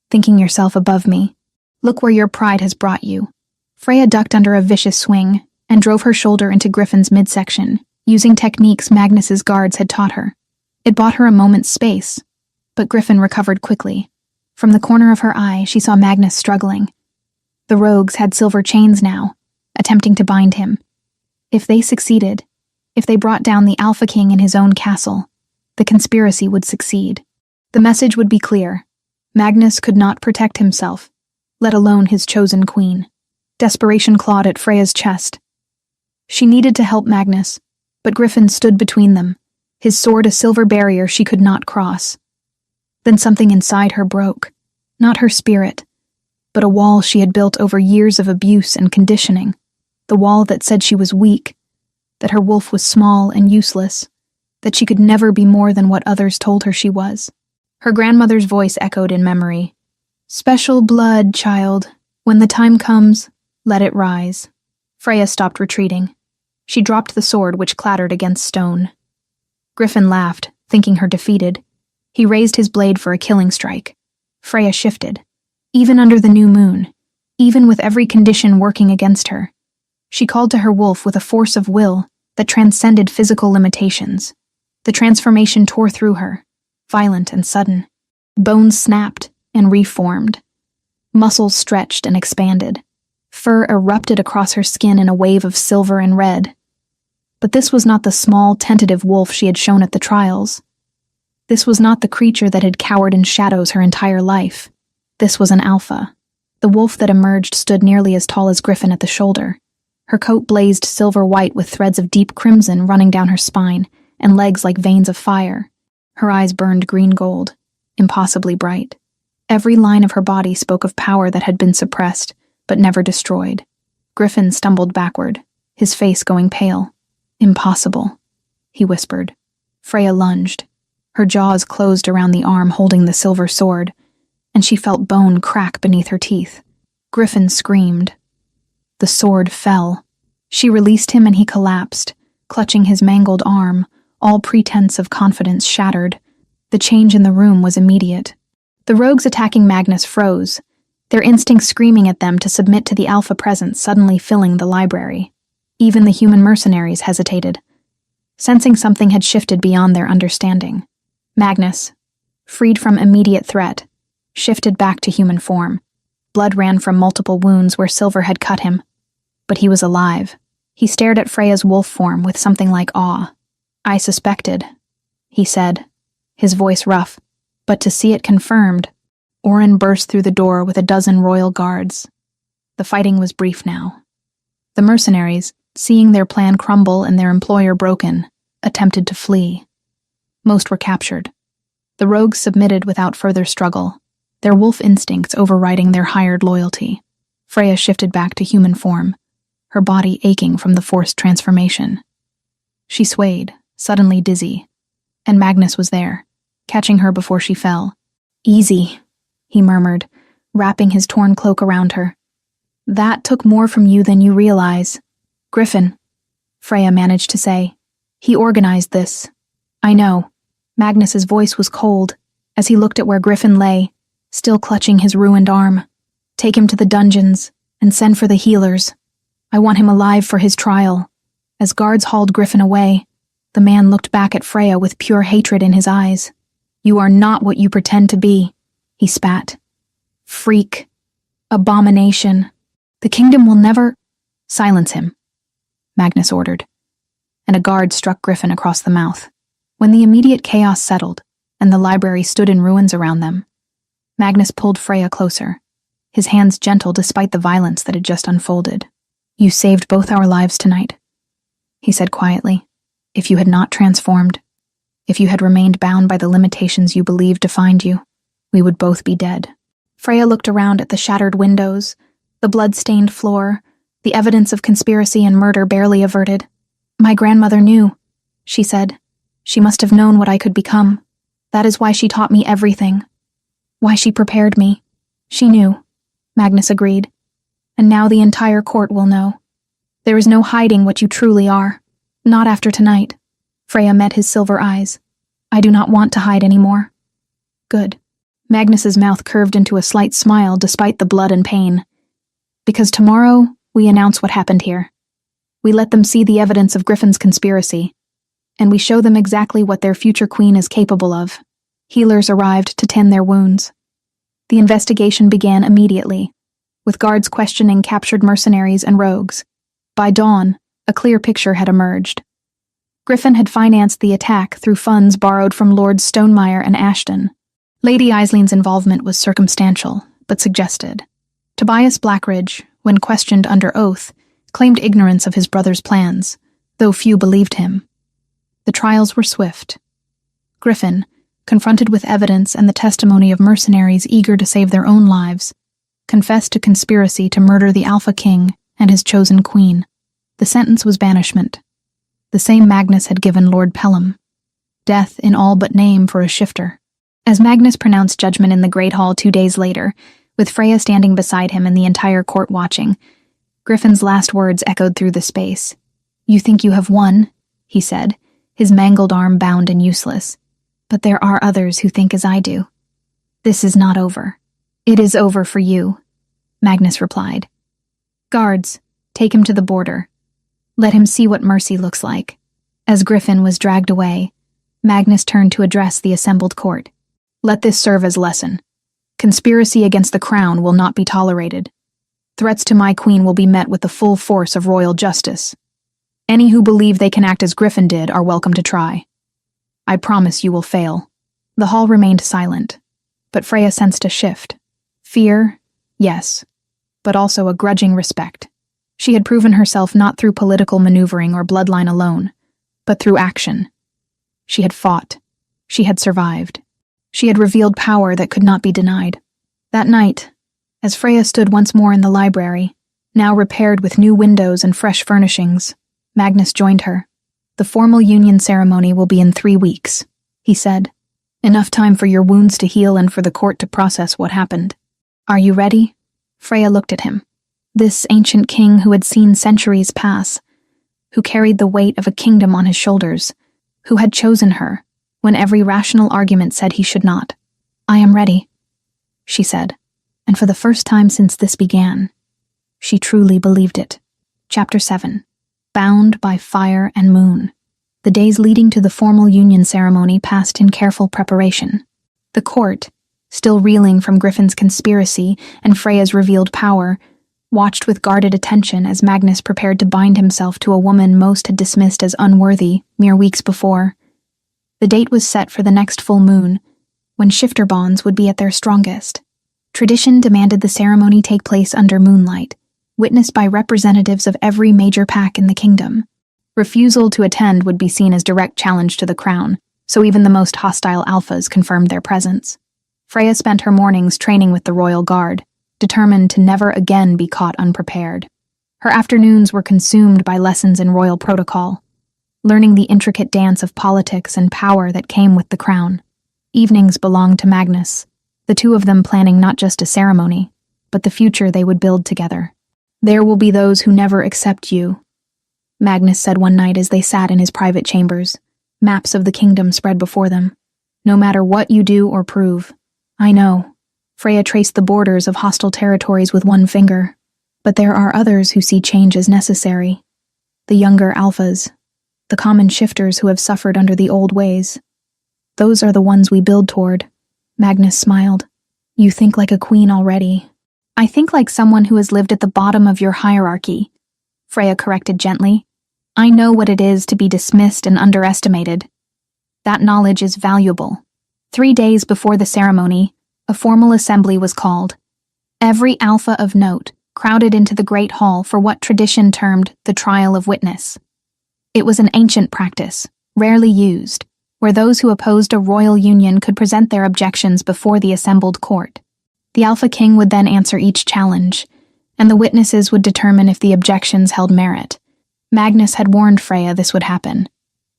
thinking yourself above me. Look where your pride has brought you." Freya ducked under a vicious swing and drove her shoulder into Griffin's midsection, using techniques Magnus's guards had taught her. It bought her a moment's space, but Griffin recovered quickly. From the corner of her eye, she saw Magnus struggling. The rogues had silver chains now, attempting to bind him. If they succeeded, if they brought down the Alpha King in his own castle, the conspiracy would succeed. The message would be clear. Magnus could not protect himself, let alone his chosen queen. Desperation clawed at Freya's chest. She needed to help Magnus, but Griffin stood between them, his sword a silver barrier she could not cross. Then something inside her broke, not her spirit, but a wall she had built over years of abuse and conditioning, the wall that said she was weak, that her wolf was small and useless, that she could never be more than what others told her she was. Her grandmother's voice echoed in memory. "Special blood, child. When the time comes, let it rise." Freya stopped retreating. She dropped the sword, which clattered against stone. Griffin laughed, thinking her defeated. He raised his blade for a killing strike. Freya shifted. Even under the new moon, even with every condition working against her, she called to her wolf with a force of will that transcended physical limitations. The transformation tore through her, violent and sudden. Bones snapped and reformed. Muscles stretched and expanded. Fur erupted across her skin in a wave of silver and red. But this was not the small, tentative wolf she had shown at the trials. This was not the creature that had cowered in shadows her entire life. This was an alpha. The wolf that emerged stood nearly as tall as Griffin at the shoulder. Her coat blazed silver-white with threads of deep crimson running down her spine, and legs like veins of fire. Her eyes burned green gold, impossibly bright. Every line of her body spoke of power that had been suppressed, but never destroyed. Griffin stumbled backward, his face going pale. "Impossible," he whispered. Freya lunged. Her jaws closed around the arm holding the silver sword, and she felt bone crack beneath her teeth. Griffin screamed. The sword fell. She released him and he collapsed, clutching his mangled arm, all pretense of confidence shattered. The change in the room was immediate. The rogues attacking Magnus froze, their instincts screaming at them to submit to the alpha presence suddenly filling the library. Even the human mercenaries hesitated, sensing something had shifted beyond their understanding. Magnus, freed from immediate threat, shifted back to human form. Blood ran from multiple wounds where Silver had cut him. But he was alive. He stared at Freya's wolf form with something like awe. "I suspected," he said, his voice rough, but to see it confirmed, Orin burst through the door with a dozen royal guards. The fighting was brief now. The mercenaries, seeing their plan crumble and their employer broken, attempted to flee. Most were captured. The rogues submitted without further struggle, their wolf instincts overriding their hired loyalty. Freya shifted back to human form, her body aching from the forced transformation. She swayed, suddenly dizzy, and Magnus was there, catching her before she fell. "Easy," he murmured, wrapping his torn cloak around her. "That took more from you than you realize." "Griffin," Freya managed to say. "He organized this." "I know." Magnus's voice was cold as he looked at where Griffin lay, still clutching his ruined arm. "Take him to the dungeons and send for the healers. I want him alive for his trial." As guards hauled Griffin away, the man looked back at Freya with pure hatred in his eyes. "You are not what you pretend to be," he spat. "Freak. Abomination. The kingdom will never—" "Silence him," Magnus ordered, and a guard struck Griffin across the mouth. When the immediate chaos settled, and the library stood in ruins around them, Magnus pulled Freya closer, his hands gentle despite the violence that had just unfolded. "You saved both our lives tonight," he said quietly. "If you had not transformed, if you had remained bound by the limitations you believed defined you, we would both be dead." Freya looked around at the shattered windows, the blood-stained floor, the evidence of conspiracy and murder barely averted. "My grandmother knew," she said. "She must have known what I could become. That is why she taught me everything. Why she prepared me. She knew," Magnus agreed. "And now the entire court will know. There is no hiding what you truly are. Not after tonight." Freya met his silver eyes. "I do not want to hide anymore." "Good." Magnus's mouth curved into a slight smile despite the blood and pain. "Because tomorrow, we announce what happened here. We let them see the evidence of Griffin's conspiracy, and we show them exactly what their future queen is capable of." Healers arrived to tend their wounds. The investigation began immediately, with guards questioning captured mercenaries and rogues. By dawn, a clear picture had emerged. Griffin had financed the attack through funds borrowed from Lords Stonemeyer and Ashton. Lady Eisling's involvement was circumstantial, but suggested. Tobias Blackridge, when questioned under oath, claimed ignorance of his brother's plans, though few believed him. The trials were swift. Griffin, confronted with evidence and the testimony of mercenaries eager to save their own lives, confessed to conspiracy to murder the Alpha King and his chosen queen. The sentence was banishment, the same Magnus had given Lord Pelham. Death in all but name for a shifter. As Magnus pronounced judgment in the Great Hall 2 days later, with Freya standing beside him and the entire court watching, Griffin's last words echoed through the space. "You think you have won," he said, his mangled arm bound and useless. "But there are others who think as I do. This is not over." "It is over for you," Magnus replied. "Guards, take him to the border. Let him see what mercy looks like." As Griffin was dragged away, Magnus turned to address the assembled court. "Let this serve as lesson. Conspiracy against the crown will not be tolerated. Threats to my queen will be met with the full force of royal justice. Any who believe they can act as Griffin did are welcome to try. I promise you will fail." The hall remained silent, but Freya sensed a shift. Fear, yes, but also a grudging respect. She had proven herself not through political maneuvering or bloodline alone, but through action. She had fought. She had survived. She had revealed power that could not be denied. That night, as Freya stood once more in the library, now repaired with new windows and fresh furnishings, Magnus joined her. "The formal union ceremony will be in 3 weeks," he said. "Enough time for your wounds to heal and for the court to process what happened. Are you ready?" Freya looked at him. This ancient king who had seen centuries pass, who carried the weight of a kingdom on his shoulders, who had chosen her when every rational argument said he should not. "I am ready," she said, and for the first time since this began, she truly believed it. Chapter 7. Bound by Fire and Moon. The days leading to the formal union ceremony passed in careful preparation. The court, still reeling from Griffin's conspiracy and Freya's revealed power, watched with guarded attention as Magnus prepared to bind himself to a woman most had dismissed as unworthy mere weeks before. The date was set for the next full moon, when shifter bonds would be at their strongest. Tradition demanded the ceremony take place under moonlight, witnessed by representatives of every major pack in the kingdom. Refusal to attend would be seen as direct challenge to the crown, so even the most hostile alphas confirmed their presence. Freya spent her mornings training with the royal guard, determined to never again be caught unprepared. Her afternoons were consumed by lessons in royal protocol, learning the intricate dance of politics and power that came with the crown. Evenings belonged to Magnus, the two of them planning not just a ceremony, but the future they would build together. "There will be those who never accept you," Magnus said one night as they sat in his private chambers, maps of the kingdom spread before them. "No matter what you do or prove." "I know." Freya traced the borders of hostile territories with one finger. "But there are others who see change as necessary. The younger alphas, the common shifters who have suffered under the old ways. Those are the ones we build toward." Magnus smiled. "You think like a queen already." "I think like someone who has lived at the bottom of your hierarchy," Freya corrected gently. "I know what it is to be dismissed and underestimated. That knowledge is valuable." 3 days before the ceremony, a formal assembly was called. Every alpha of note crowded into the Great Hall for what tradition termed the trial of witness. It was an ancient practice, rarely used, where those who opposed a royal union could present their objections before the assembled court. The Alpha King would then answer each challenge, and the witnesses would determine if the objections held merit. Magnus had warned Freya this would happen.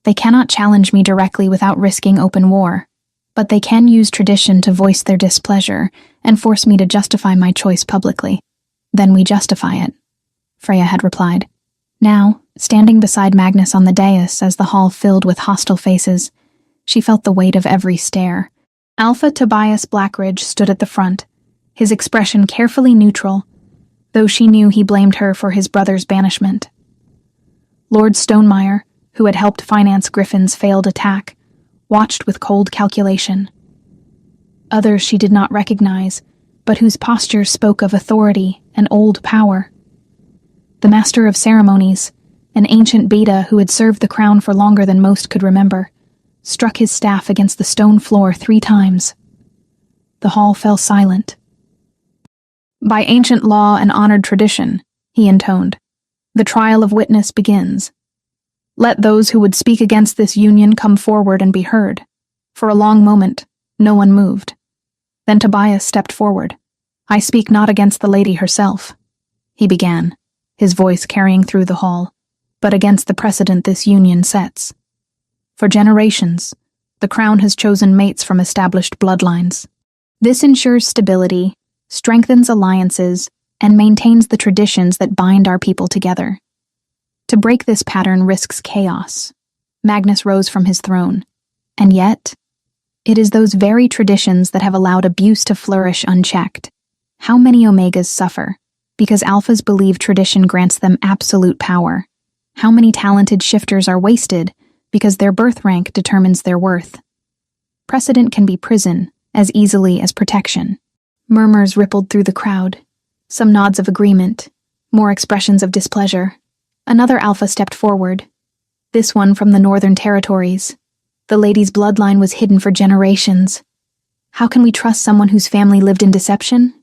"They cannot challenge me directly without risking open war, but they can use tradition to voice their displeasure and force me to justify my choice publicly. Then we justify it," Freya had replied. Now, standing beside Magnus on the dais as the hall filled with hostile faces, she felt the weight of every stare. Alpha Tobias Blackridge stood at the front, his expression carefully neutral, though she knew he blamed her for his brother's banishment. Lord Stonemeyer, who had helped finance Griffin's failed attack, watched with cold calculation. Others she did not recognize, but whose postures spoke of authority and old power. The Master of Ceremonies, an ancient beta who had served the crown for longer than most could remember, struck his staff against the stone floor 3 times. The hall fell silent. "By ancient law and honored tradition," he intoned, "the trial of witness begins. Let those who would speak against this union come forward and be heard." For a long moment, no one moved. Then Tobias stepped forward. "I speak not against the lady herself," he began, his voice carrying through the hall, "but against the precedent this union sets. For generations, the crown has chosen mates from established bloodlines. This ensures stability, strengthens alliances, and maintains the traditions that bind our people together. To break this pattern risks chaos." Magnus rose from his throne. "And yet, it is those very traditions that have allowed abuse to flourish unchecked. How many Omegas suffer because Alphas believe tradition grants them absolute power? How many talented shifters are wasted because their birth rank determines their worth? Precedent can be prison as easily as protection." Murmurs rippled through the crowd, some nods of agreement, more expressions of displeasure. Another Alpha stepped forward, this one from the Northern Territories. "The lady's bloodline was hidden for generations. How can we trust someone whose family lived in deception?"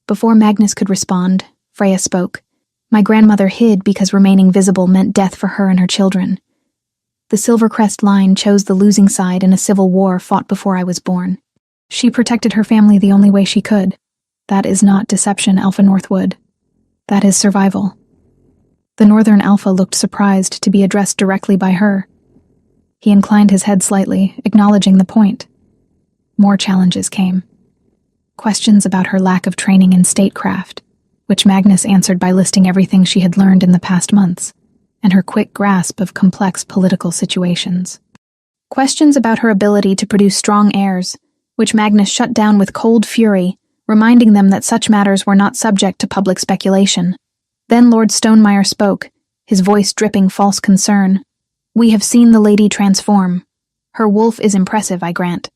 Before Magnus could respond, Freya spoke. "My grandmother hid because remaining visible meant death for her and her children. The Silvercrest line chose the losing side in a civil war fought before I was born. She protected her family the only way she could. That is not deception, Alpha Northwood. That is survival." The Northern Alpha looked surprised to be addressed directly by her. He inclined his head slightly, acknowledging the point. More challenges came. Questions about her lack of training in statecraft, which Magnus answered by listing everything she had learned in the past months, and her quick grasp of complex political situations. Questions about her ability to produce strong heirs, which Magnus shut down with cold fury, reminding them that such matters were not subject to public speculation. Then Lord Stonemeyer spoke, his voice dripping false concern. "We have seen the lady transform. Her wolf is impressive, I grant.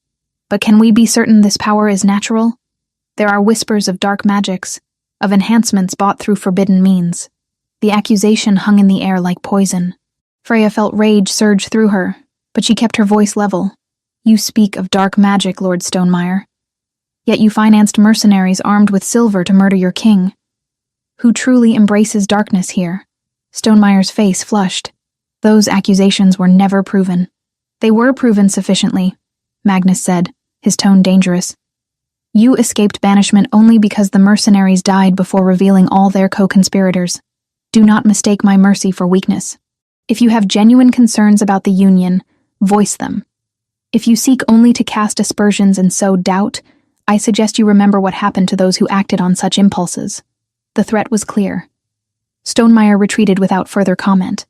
But can we be certain this power is natural? There are whispers of dark magics, of enhancements bought through forbidden means." The accusation hung in the air like poison. Freya felt rage surge through her, but she kept her voice level. "You speak of dark magic, Lord Stonemeyer. Yet you financed mercenaries armed with silver to murder your king. Who truly embraces darkness here?" Stonemeyer's face flushed. "Those accusations were never proven." "They were proven sufficiently," Magnus said, his tone dangerous. "You escaped banishment only because the mercenaries died before revealing all their co-conspirators. Do not mistake my mercy for weakness. If you have genuine concerns about the Union, voice them. If you seek only to cast aspersions and sow doubt, I suggest you remember what happened to those who acted on such impulses." The threat was clear. Stonemeyer retreated without further comment.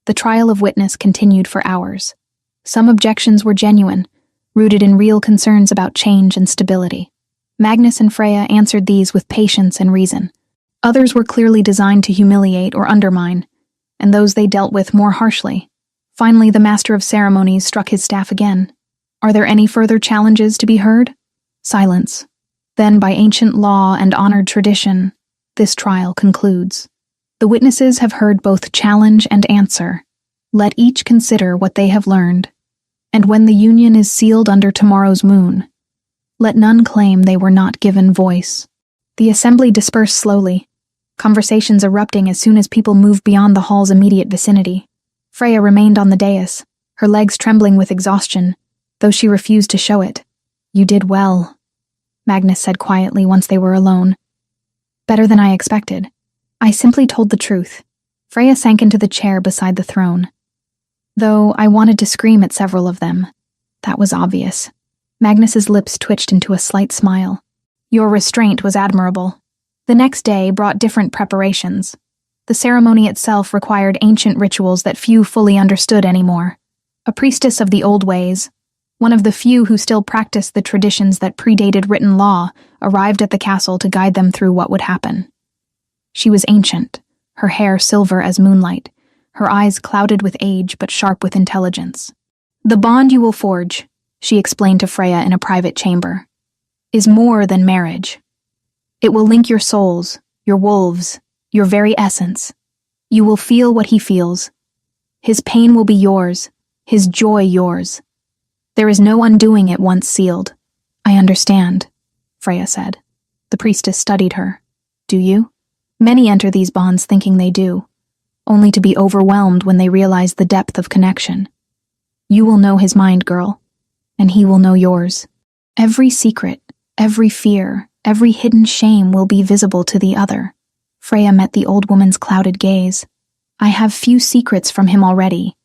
The trial of witness continued for hours. Some objections were genuine, rooted in real concerns about change and stability. Magnus and Freya answered these with patience and reason. Others were clearly designed to humiliate or undermine, and those they dealt with more harshly. Finally, the Master of Ceremonies struck his staff again. "Are there any further challenges to be heard?" Silence. Then, by ancient law and honored tradition, this trial concludes. The witnesses have heard both challenge and answer. Let each consider what they have learned. And when the union is sealed under tomorrow's moon, let none claim they were not given voice. The assembly dispersed slowly, conversations erupting as soon as people moved beyond the hall's immediate vicinity. Freya remained on the dais, her legs trembling with exhaustion, though she refused to show it. "You did well," Magnus said quietly once they were alone. "Better than I expected. I simply told the truth." Freya sank into the chair beside the throne. "Though I wanted to scream at several of them. That was obvious." Magnus's lips twitched into a slight smile. "Your restraint was admirable." The next day brought different preparations. The ceremony itself required ancient rituals that few fully understood anymore. A priestess of the old ways, one of the few who still practiced the traditions that predated written law, arrived at the castle to guide them through what would happen. She was ancient, her hair silver as moonlight, her eyes clouded with age but sharp with intelligence. "The bond you will forge," she explained to Freya in a private chamber, "is more than marriage. It will link your souls, your wolves, your very essence. You will feel what he feels. His pain will be yours, his joy yours. There is no undoing it once sealed." "I understand," Freya said. The priestess studied her. Do you? Many enter these bonds thinking they do, only to be overwhelmed when they realize the depth of connection. You will know his mind, girl, and he will know yours. Every secret, every fear, every hidden shame will be visible to the other. Freya met the old woman's clouded gaze. I have few secrets from him already,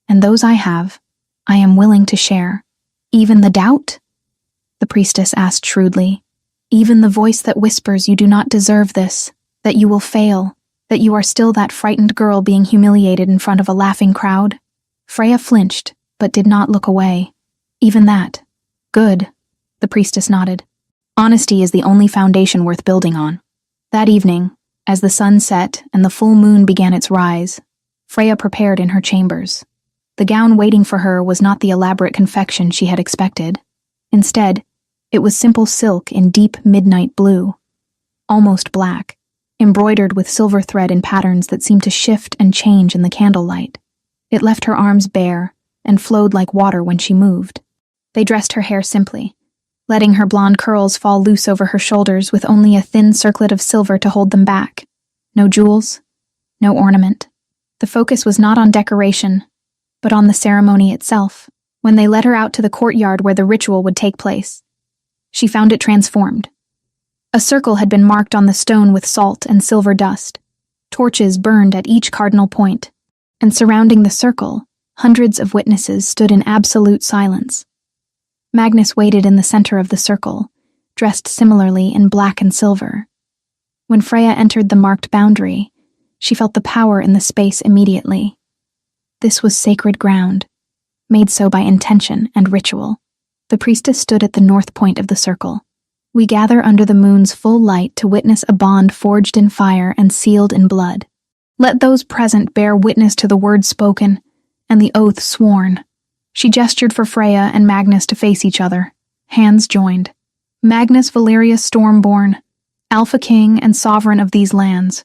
and those I have, I am willing to share. Even the doubt? The priestess asked shrewdly. Even the voice that whispers you do not deserve this, that you will fail, that you are still that frightened girl being humiliated in front of a laughing crowd? Freya flinched, but did not look away. Even that. Good. The priestess nodded. Honesty is the only foundation worth building on. That evening, as the sun set and the full moon began its rise, Freya prepared in her chambers. The gown waiting for her was not the elaborate confection she had expected. Instead, it was simple silk in deep midnight blue, almost black, embroidered with silver thread in patterns that seemed to shift and change in the candlelight. It left her arms bare and flowed like water when she moved. They dressed her hair simply, letting her blonde curls fall loose over her shoulders with only a thin circlet of silver to hold them back. No jewels, no ornament. The focus was not on decoration, but on the ceremony itself. When they led her out to the courtyard where the ritual would take place, she found it transformed. A circle had been marked on the stone with salt and silver dust. Torches burned at each cardinal point, and surrounding the circle, hundreds of witnesses stood in absolute silence. Magnus waited in the center of the circle, dressed similarly in black and silver. When Freya entered the marked boundary, she felt the power in the space immediately. This was sacred ground, made so by intention and ritual. The priestess stood at the north point of the circle. We gather under the moon's full light to witness a bond forged in fire and sealed in blood. Let those present bear witness to the words spoken and the oath sworn. She gestured for Freya and Magnus to face each other, hands joined. Magnus Valerius Stormborn, Alpha King and sovereign of these lands,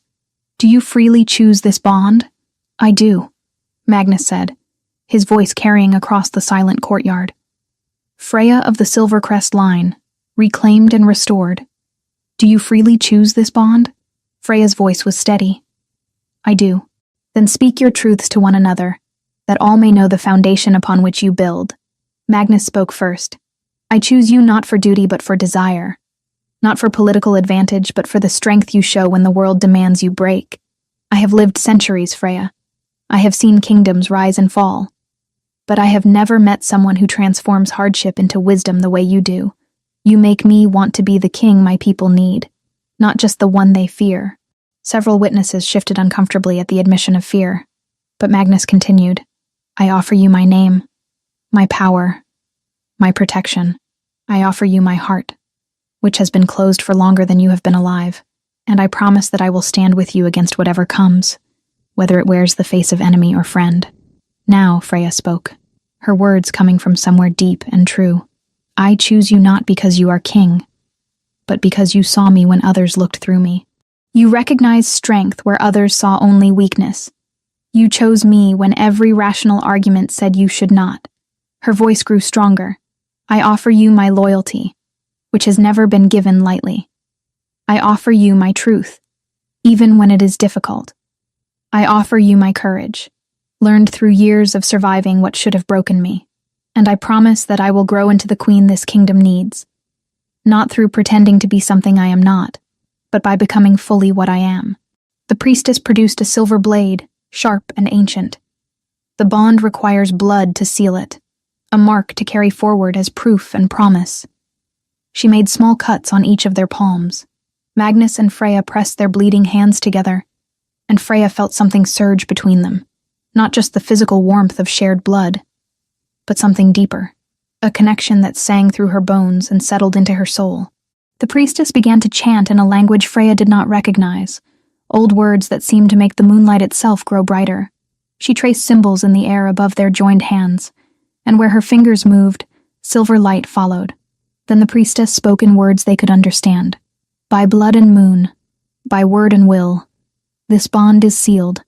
do you freely choose this bond? I do, Magnus said, his voice carrying across the silent courtyard. Freya of the Silvercrest line, reclaimed and restored. Do you freely choose this bond? Freya's voice was steady. I do. Then speak your truths to one another, that all may know the foundation upon which you build. Magnus spoke first. I choose you not for duty but for desire. Not for political advantage but for the strength you show when the world demands you break. I have lived centuries, Freya. I have seen kingdoms rise and fall. But I have never met someone who transforms hardship into wisdom the way you do. You make me want to be the king my people need, not just the one they fear. Several witnesses shifted uncomfortably at the admission of fear, but Magnus continued. I offer you my name, my power, my protection. I offer you my heart, which has been closed for longer than you have been alive, and I promise that I will stand with you against whatever comes, whether it wears the face of enemy or friend. Now, Freya spoke, her words coming from somewhere deep and true. I choose you not because you are king, but because you saw me when others looked through me. You recognized strength where others saw only weakness. You chose me when every rational argument said you should not. Her voice grew stronger. I offer you my loyalty, which has never been given lightly. I offer you my truth, even when it is difficult. I offer you my courage, learned through years of surviving what should have broken me. And I promise that I will grow into the queen this kingdom needs, not through pretending to be something I am not, but by becoming fully what I am. The priestess produced a silver blade, sharp and ancient. The bond requires blood to seal it, a mark to carry forward as proof and promise. She made small cuts on each of their palms. Magnus and Freya pressed their bleeding hands together, and Freya felt something surge between them, not just the physical warmth of shared blood, but something deeper, a connection that sang through her bones and settled into her soul. The priestess began to chant in a language Freya did not recognize, old words that seemed to make the moonlight itself grow brighter. She traced symbols in the air above their joined hands, and where her fingers moved, silver light followed. Then the priestess spoke in words they could understand. By blood and moon, by word and will, this bond is sealed.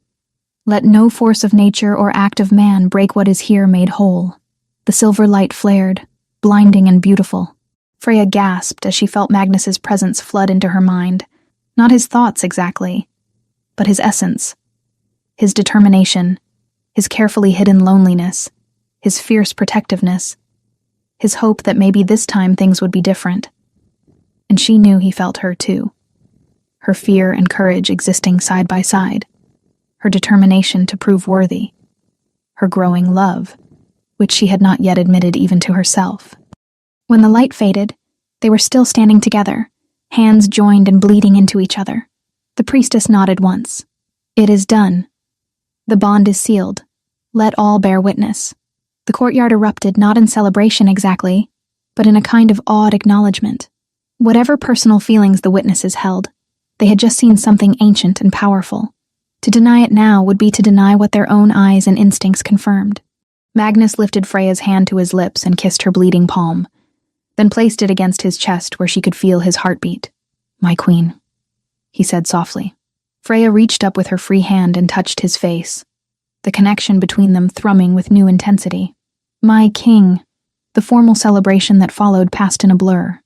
Let no force of nature or act of man break what is here made whole. The silver light flared, blinding and beautiful. Freya gasped as she felt Magnus's presence flood into her mind. Not his thoughts exactly, but his essence. His determination, his carefully hidden loneliness, his fierce protectiveness, his hope that maybe this time things would be different. And she knew he felt her too. Her fear and courage existing side by side, her determination to prove worthy, her growing love, which she had not yet admitted even to herself. When the light faded, they were still standing together, hands joined and bleeding into each other. The priestess nodded once. "It is done. The bond is sealed. Let all bear witness." The courtyard erupted not in celebration exactly, but in a kind of awed acknowledgement. Whatever personal feelings the witnesses held, they had just seen something ancient and powerful. To deny it now would be to deny what their own eyes and instincts confirmed. Magnus lifted Freya's hand to his lips and kissed her bleeding palm, then placed it against his chest where she could feel his heartbeat. "My queen," he said softly. Freya reached up with her free hand and touched his face, the connection between them thrumming with new intensity. "My king." The formal celebration that followed passed in a blur.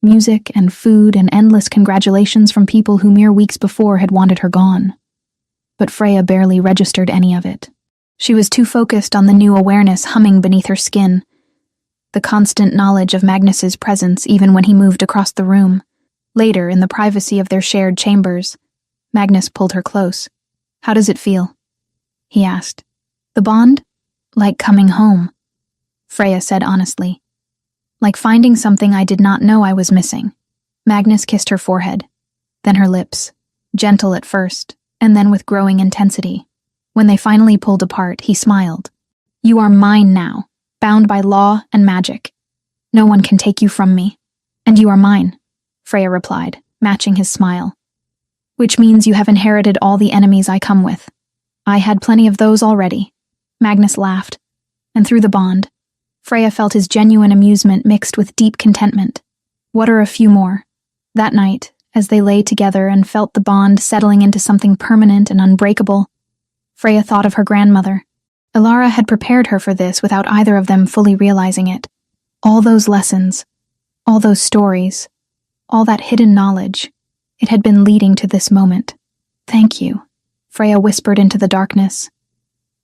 Music and food and endless congratulations from people who mere weeks before had wanted her gone. But Freya barely registered any of it. She was too focused on the new awareness humming beneath her skin, the constant knowledge of Magnus's presence even when he moved across the room. Later, in the privacy of their shared chambers, Magnus pulled her close. "How does it feel?" he asked. "The bond? Like coming home," Freya said honestly. "Like finding something I did not know I was missing." Magnus kissed her forehead, then her lips, gentle at first, and then with growing intensity. When they finally pulled apart, he smiled. "You are mine now, bound by law and magic. No one can take you from me. And you are mine," Freya replied, matching his smile. "Which means you have inherited all the enemies I come with. I had plenty of those already." Magnus laughed, and through the bond, Freya felt his genuine amusement mixed with deep contentment. What are a few more? That night, as they lay together and felt the bond settling into something permanent and unbreakable, Freya thought of her grandmother. Ilara had prepared her for this without either of them fully realizing it. All those lessons, all those stories, all that hidden knowledge, it had been leading to this moment. "Thank you," Freya whispered into the darkness.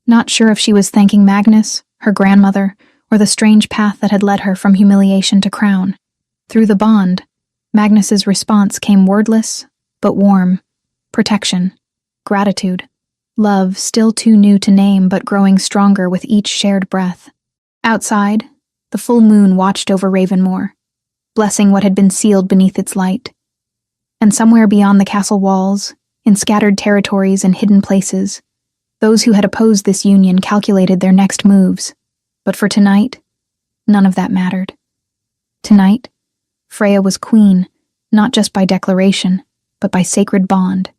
Not sure if she was thanking Magnus, her grandmother, or the strange path that had led her from humiliation to crown. Through the bond, Magnus's response came wordless, but warm. Protection, gratitude, love still too new to name but growing stronger with each shared breath. Outside, the full moon watched over Ravenmoor, blessing what had been sealed beneath its light. And somewhere beyond the castle walls, in scattered territories and hidden places, those who had opposed this union calculated their next moves. But for tonight, none of that mattered. Tonight, Freya was queen, not just by declaration, but by sacred bond,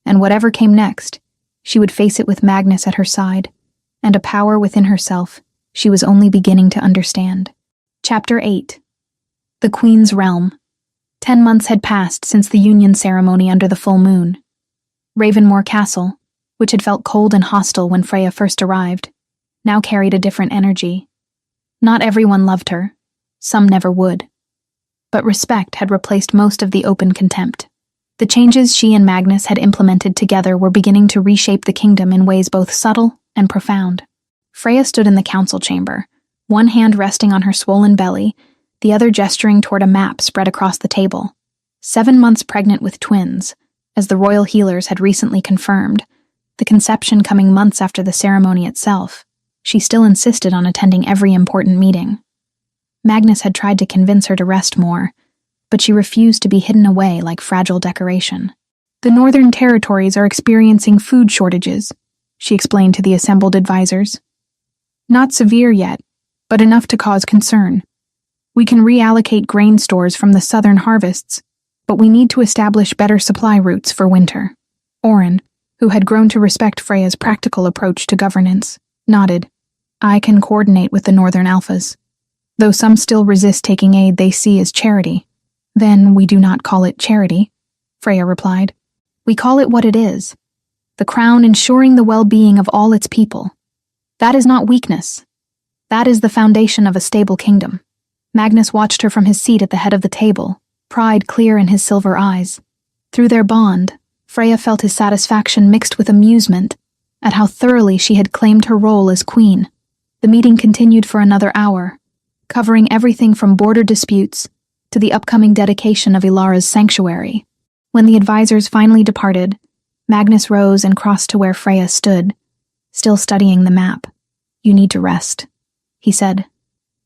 and whatever came next, she would face it with Magnus at her side, and a power within herself she was only beginning to understand. Chapter 8. The Queen's Realm. 10 months had passed since the union ceremony under the full moon. Ravenmoor Castle, which had felt cold and hostile when Freya first arrived, now carried a different energy. Not everyone loved her, some never would. But respect had replaced most of the open contempt. The changes she and Magnus had implemented together were beginning to reshape the kingdom in ways both subtle and profound. Freya stood in the council chamber, one hand resting on her swollen belly, the other gesturing toward a map spread across the table. 7 months pregnant with twins, as the royal healers had recently confirmed, the conception coming months after the ceremony itself, she still insisted on attending every important meeting. Magnus had tried to convince her to rest more, but she refused to be hidden away like fragile decoration. "The northern territories are experiencing food shortages," she explained to the assembled advisors. "Not severe yet, but enough to cause concern. We can reallocate grain stores from the southern harvests, but we need to establish better supply routes for winter." Oren, who had grown to respect Freya's practical approach to governance, nodded. "I can coordinate with the Northern Alphas. Though some still resist taking aid they see as charity." "Then we do not call it charity," Freya replied. "We call it what it is. The crown ensuring the well-being of all its people. That is not weakness. That is the foundation of a stable kingdom." Magnus watched her from his seat at the head of the table, pride clear in his silver eyes. Through their bond, Freya felt his satisfaction mixed with amusement at how thoroughly she had claimed her role as queen. The meeting continued for another hour, covering everything from border disputes to the upcoming dedication of Ilara's sanctuary. When the advisors finally departed, Magnus rose and crossed to where Freya stood, still studying the map. "You need to rest," he said,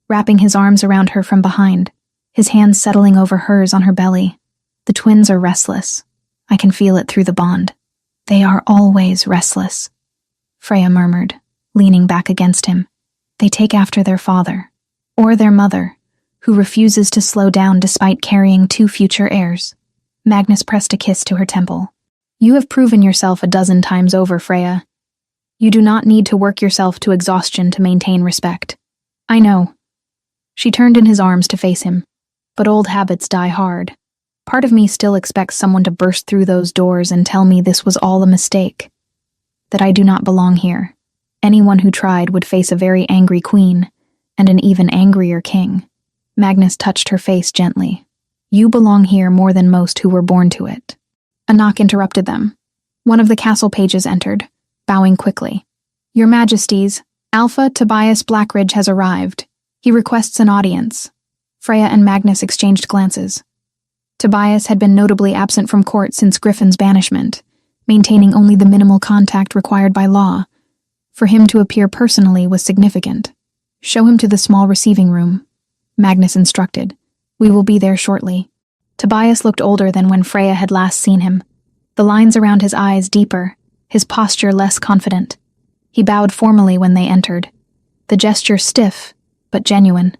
wrapping his arms around her from behind, his hands settling over hers on her belly. "The twins are restless. I can feel it through the bond." "They are always restless," Freya murmured, leaning back against him. "They take after their father, or their mother, who refuses to slow down despite carrying 2 future heirs." Magnus pressed a kiss to her temple. "You have proven yourself a dozen times over, Freya. You do not need to work yourself to exhaustion to maintain respect." "I know." She turned in his arms to face him. "But old habits die hard. Part of me still expects someone to burst through those doors and tell me this was all a mistake, that I do not belong here. Anyone who tried would face a very angry queen, and an even angrier king." Magnus touched her face gently. "You belong here more than most who were born to it." A knock interrupted them. One of the castle pages entered, bowing quickly. "Your Majesties, Alpha Tobias Blackridge has arrived. He requests an audience." Freya and Magnus exchanged glances. Tobias had been notably absent from court since Griffin's banishment, maintaining only the minimal contact required by law. For him to appear personally was significant. "Show him to the small receiving room," Magnus instructed. "We will be there shortly." Tobias looked older than when Freya had last seen him, the lines around his eyes deeper, his posture less confident. He bowed formally when they entered, the gesture stiff but genuine.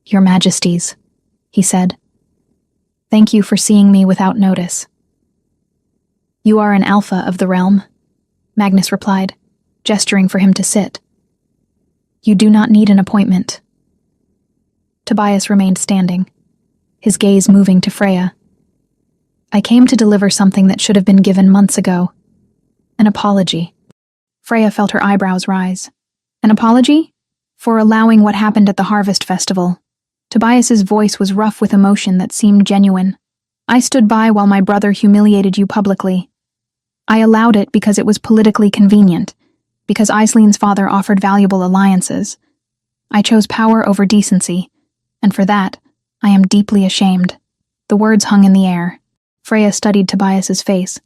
"Your Majesties," he said. "Thank you for seeing me without notice." "You are an alpha of the realm," Magnus replied, gesturing for him to sit. "You do not need an appointment." Tobias remained standing, his gaze moving to Freya. "I came to deliver something that should have been given months ago. An apology." Freya felt her eyebrows rise. "An apology? For allowing what happened at the Harvest Festival?" Tobias's voice was rough with emotion that seemed genuine. "I stood by while my brother humiliated you publicly. I allowed it because it was politically convenient, because Aisleen's father offered valuable alliances. I chose power over decency, and for that, I am deeply ashamed." The words hung in the air. Freya studied Tobias's face,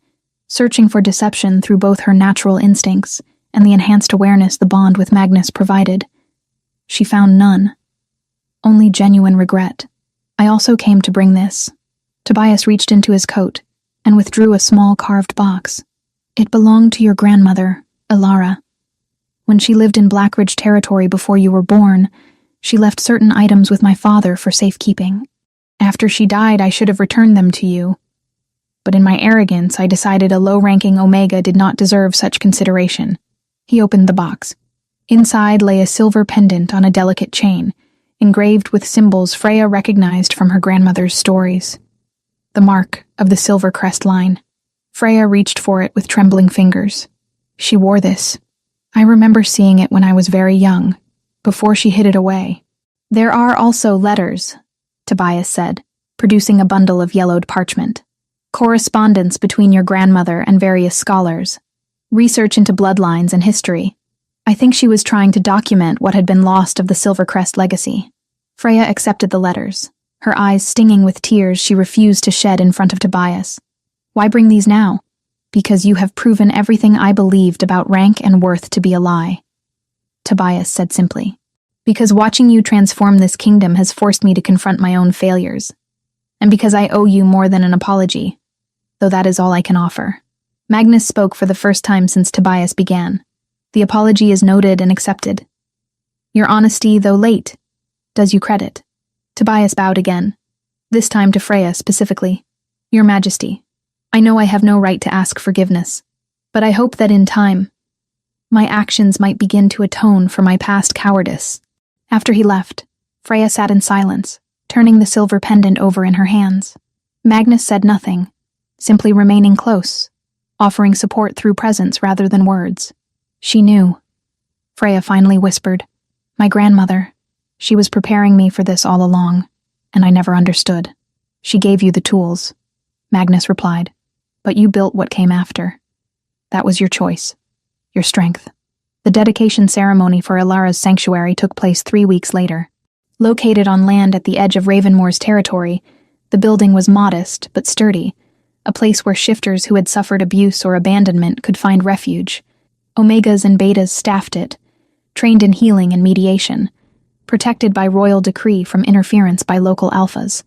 searching for deception through both her natural instincts and the enhanced awareness the bond with Magnus provided. She found none. Only genuine regret. "I also came to bring this." Tobias reached into his coat and withdrew a small carved box. "It belonged to your grandmother, Ilara. When she lived in Blackridge territory before you were born, she left certain items with my father for safekeeping. After she died, I should have returned them to you. But in my arrogance, I decided a low-ranking Omega did not deserve such consideration." He opened the box. Inside lay a silver pendant on a delicate chain, engraved with symbols Freya recognized from her grandmother's stories. The mark of the silver crest line. Freya reached for it with trembling fingers. She wore this. "I remember seeing it when I was very young, before she hid it away." "There are also letters," Tobias said, producing a bundle of yellowed parchment. "Correspondence between your grandmother and various scholars. Research into bloodlines and history. I think she was trying to document what had been lost of the Silvercrest legacy." Freya accepted the letters, her eyes stinging with tears she refused to shed in front of Tobias. "Why bring these now?" "Because you have proven everything I believed about rank and worth to be a lie," Tobias said simply. "Because watching you transform this kingdom has forced me to confront my own failures. And because I owe you more than an apology, though that is all I can offer." Magnus spoke for the first time since Tobias began. "The apology is noted and accepted. Your honesty, though late, does you credit." Tobias bowed again, this time to Freya specifically. "Your Majesty, I know I have no right to ask forgiveness, but I hope that in time, my actions might begin to atone for my past cowardice." After he left, Freya sat in silence, turning the silver pendant over in her hands. Magnus said nothing, simply remaining close, offering support through presence rather than words. "She knew," Freya finally whispered. "My grandmother. She was preparing me for this all along, and I never understood. She gave you the tools, Magnus replied, but you built what came after. That was your choice, your strength. The dedication ceremony for Ilara's sanctuary took place 3 weeks later. Located on land at the edge of Ravenmoor's territory, the building was modest but sturdy, a place where shifters who had suffered abuse or abandonment could find refuge. Omegas and Betas staffed it, trained in healing and mediation, protected by royal decree from interference by local alphas.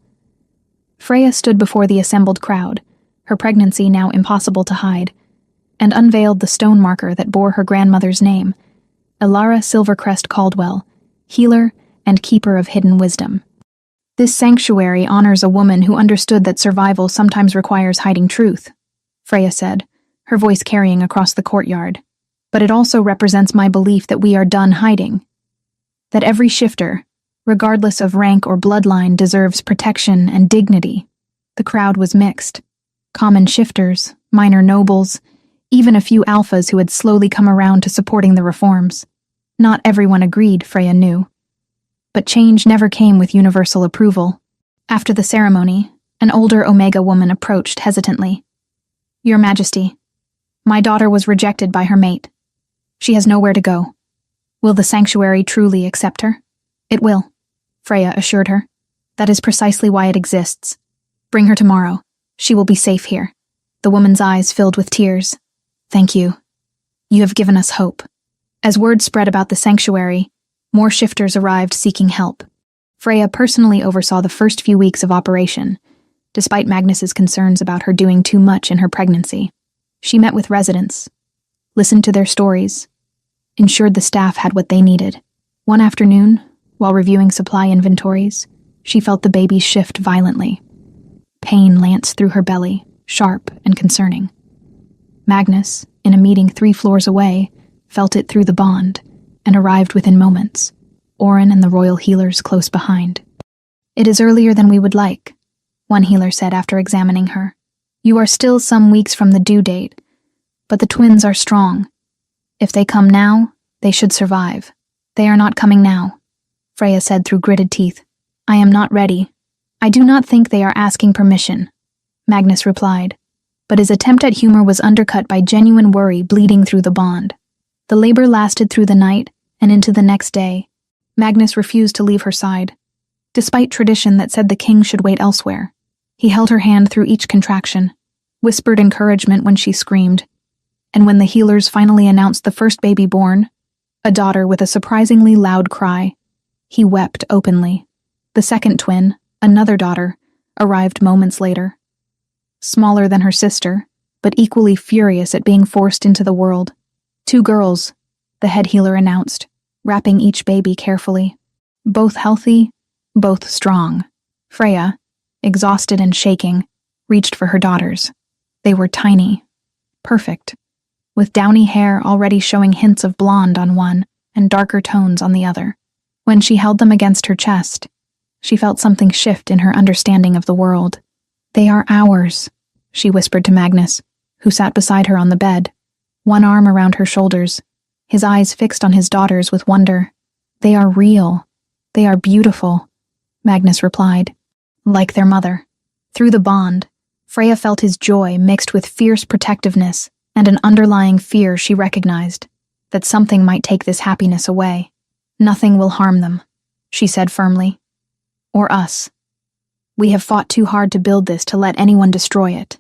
Freya stood before the assembled crowd, her pregnancy now impossible to hide, and unveiled the stone marker that bore her grandmother's name, Ilara Silvercrest Caldwell, healer and keeper of hidden wisdom. This sanctuary honors a woman who understood that survival sometimes requires hiding truth, Freya said, her voice carrying across the courtyard. But it also represents my belief that we are done hiding. That every shifter, regardless of rank or bloodline, deserves protection and dignity. The crowd was mixed. Common shifters, minor nobles, even a few alphas who had slowly come around to supporting the reforms. Not everyone agreed, Freya knew. But change never came with universal approval. After the ceremony, an older Omega woman approached hesitantly. Your Majesty, my daughter was rejected by her mate. She has nowhere to go. Will the sanctuary truly accept her? It will, Freya assured her. That is precisely why it exists. Bring her tomorrow. She will be safe here. The woman's eyes filled with tears. Thank you. You have given us hope. As word spread about the sanctuary, more shifters arrived seeking help. Freya personally oversaw the first few weeks of operation, despite Magnus's concerns about her doing too much in her pregnancy. She met with residents, listened to their stories, ensured the staff had what they needed. One afternoon, while reviewing supply inventories, she felt the baby shift violently. Pain lanced through her belly, sharp and concerning. Magnus, in a meeting 3 floors away, felt it through the bond and arrived within moments, Orin and the royal healers close behind. It is earlier than we would like, one healer said after examining her. You are still some weeks from the due date, but the twins are strong. If they come now, they should survive. They are not coming now, Freya said through gritted teeth. I am not ready. I do not think they are asking permission, Magnus replied, but his attempt at humor was undercut by genuine worry bleeding through the bond. The labor lasted through the night and into the next day. Magnus refused to leave her side, despite tradition that said the king should wait elsewhere. He held her hand through each contraction, whispered encouragement when she screamed, and when the healers finally announced the first baby born, a daughter with a surprisingly loud cry, he wept openly. The second twin, another daughter, arrived moments later. Smaller than her sister, but equally furious at being forced into the world. 2 girls, the head healer announced, wrapping each baby carefully. Both healthy, both strong. Freya, exhausted and shaking, reached for her daughters. They were tiny, perfect, with downy hair already showing hints of blonde on one and darker tones on the other. When she held them against her chest, she felt something shift in her understanding of the world. They are ours, she whispered to Magnus, who sat beside her on the bed, one arm around her shoulders, his eyes fixed on his daughters with wonder. They are real. They are beautiful, Magnus replied, like their mother. Through the bond, Freya felt his joy mixed with fierce protectiveness and an underlying fear she recognized, that something might take this happiness away. Nothing will harm them, she said firmly. Or us. We have fought too hard to build this to let anyone destroy it.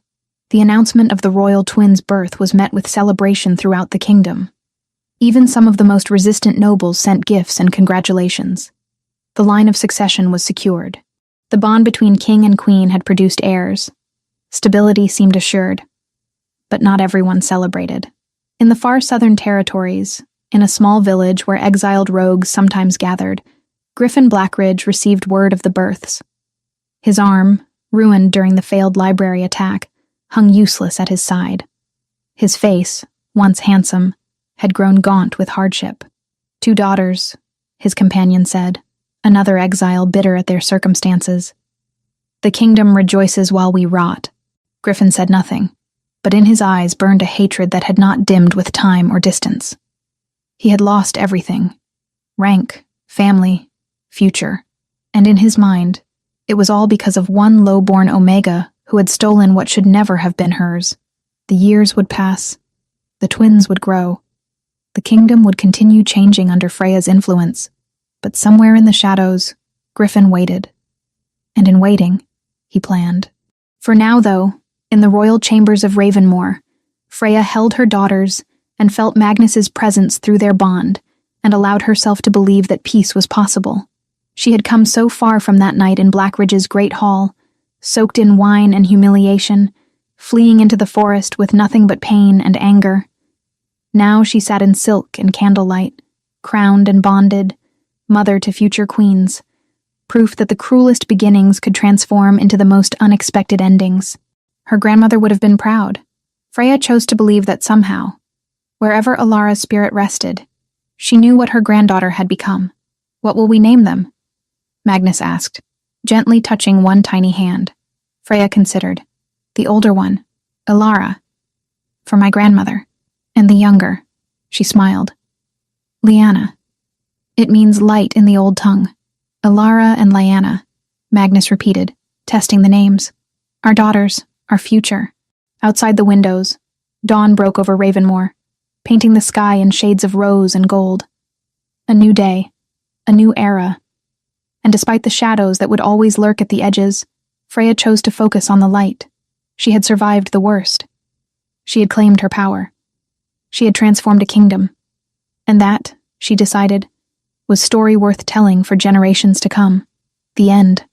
The announcement of the royal twins' birth was met with celebration throughout the kingdom. Even some of the most resistant nobles sent gifts and congratulations. The line of succession was secured. The bond between king and queen had produced heirs. Stability seemed assured. But not everyone celebrated. In the far southern territories, in a small village where exiled rogues sometimes gathered, Griffin Blackridge received word of the births. His arm, ruined during the failed library attack, hung useless at his side. His face, once handsome, had grown gaunt with hardship. 2 daughters, his companion said, another exile bitter at their circumstances. The kingdom rejoices while we rot. Griffin said nothing, but in his eyes burned a hatred that had not dimmed with time or distance. He had lost everything: rank, family, future. And in his mind, it was all because of one low-born Omega who had stolen what should never have been hers. The years would pass. The twins would grow. The kingdom would continue changing under Freya's influence. But somewhere in the shadows, Griffin waited. And in waiting, he planned. For now, though, in the royal chambers of Ravenmoor, Freya held her daughters and felt Magnus's presence through their bond, and allowed herself to believe that peace was possible. She had come so far from that night in Blackridge's great hall, soaked in wine and humiliation, fleeing into the forest with nothing but pain and anger. Now she sat in silk and candlelight, crowned and bonded, mother to future queens, proof that the cruelest beginnings could transform into the most unexpected endings. Her grandmother would have been proud. Freya chose to believe that somehow, wherever Alara's spirit rested, she knew what her granddaughter had become. "What will we name them?" Magnus asked, gently touching one tiny hand. Freya considered. "The older one, Alara, for my grandmother, and the younger," she smiled, "Lyanna. It means light in the old tongue." "Alara and Lyanna," Magnus repeated, testing the names. "Our daughters, our future." Outside the windows, dawn broke over Ravenmoor, painting the sky in shades of rose and gold. A new day, a new era. And despite the shadows that would always lurk at the edges, Freya chose to focus on the light. She had survived the worst. She had claimed her power. She had transformed a kingdom. And that, she decided, was story worth telling for generations to come. The end.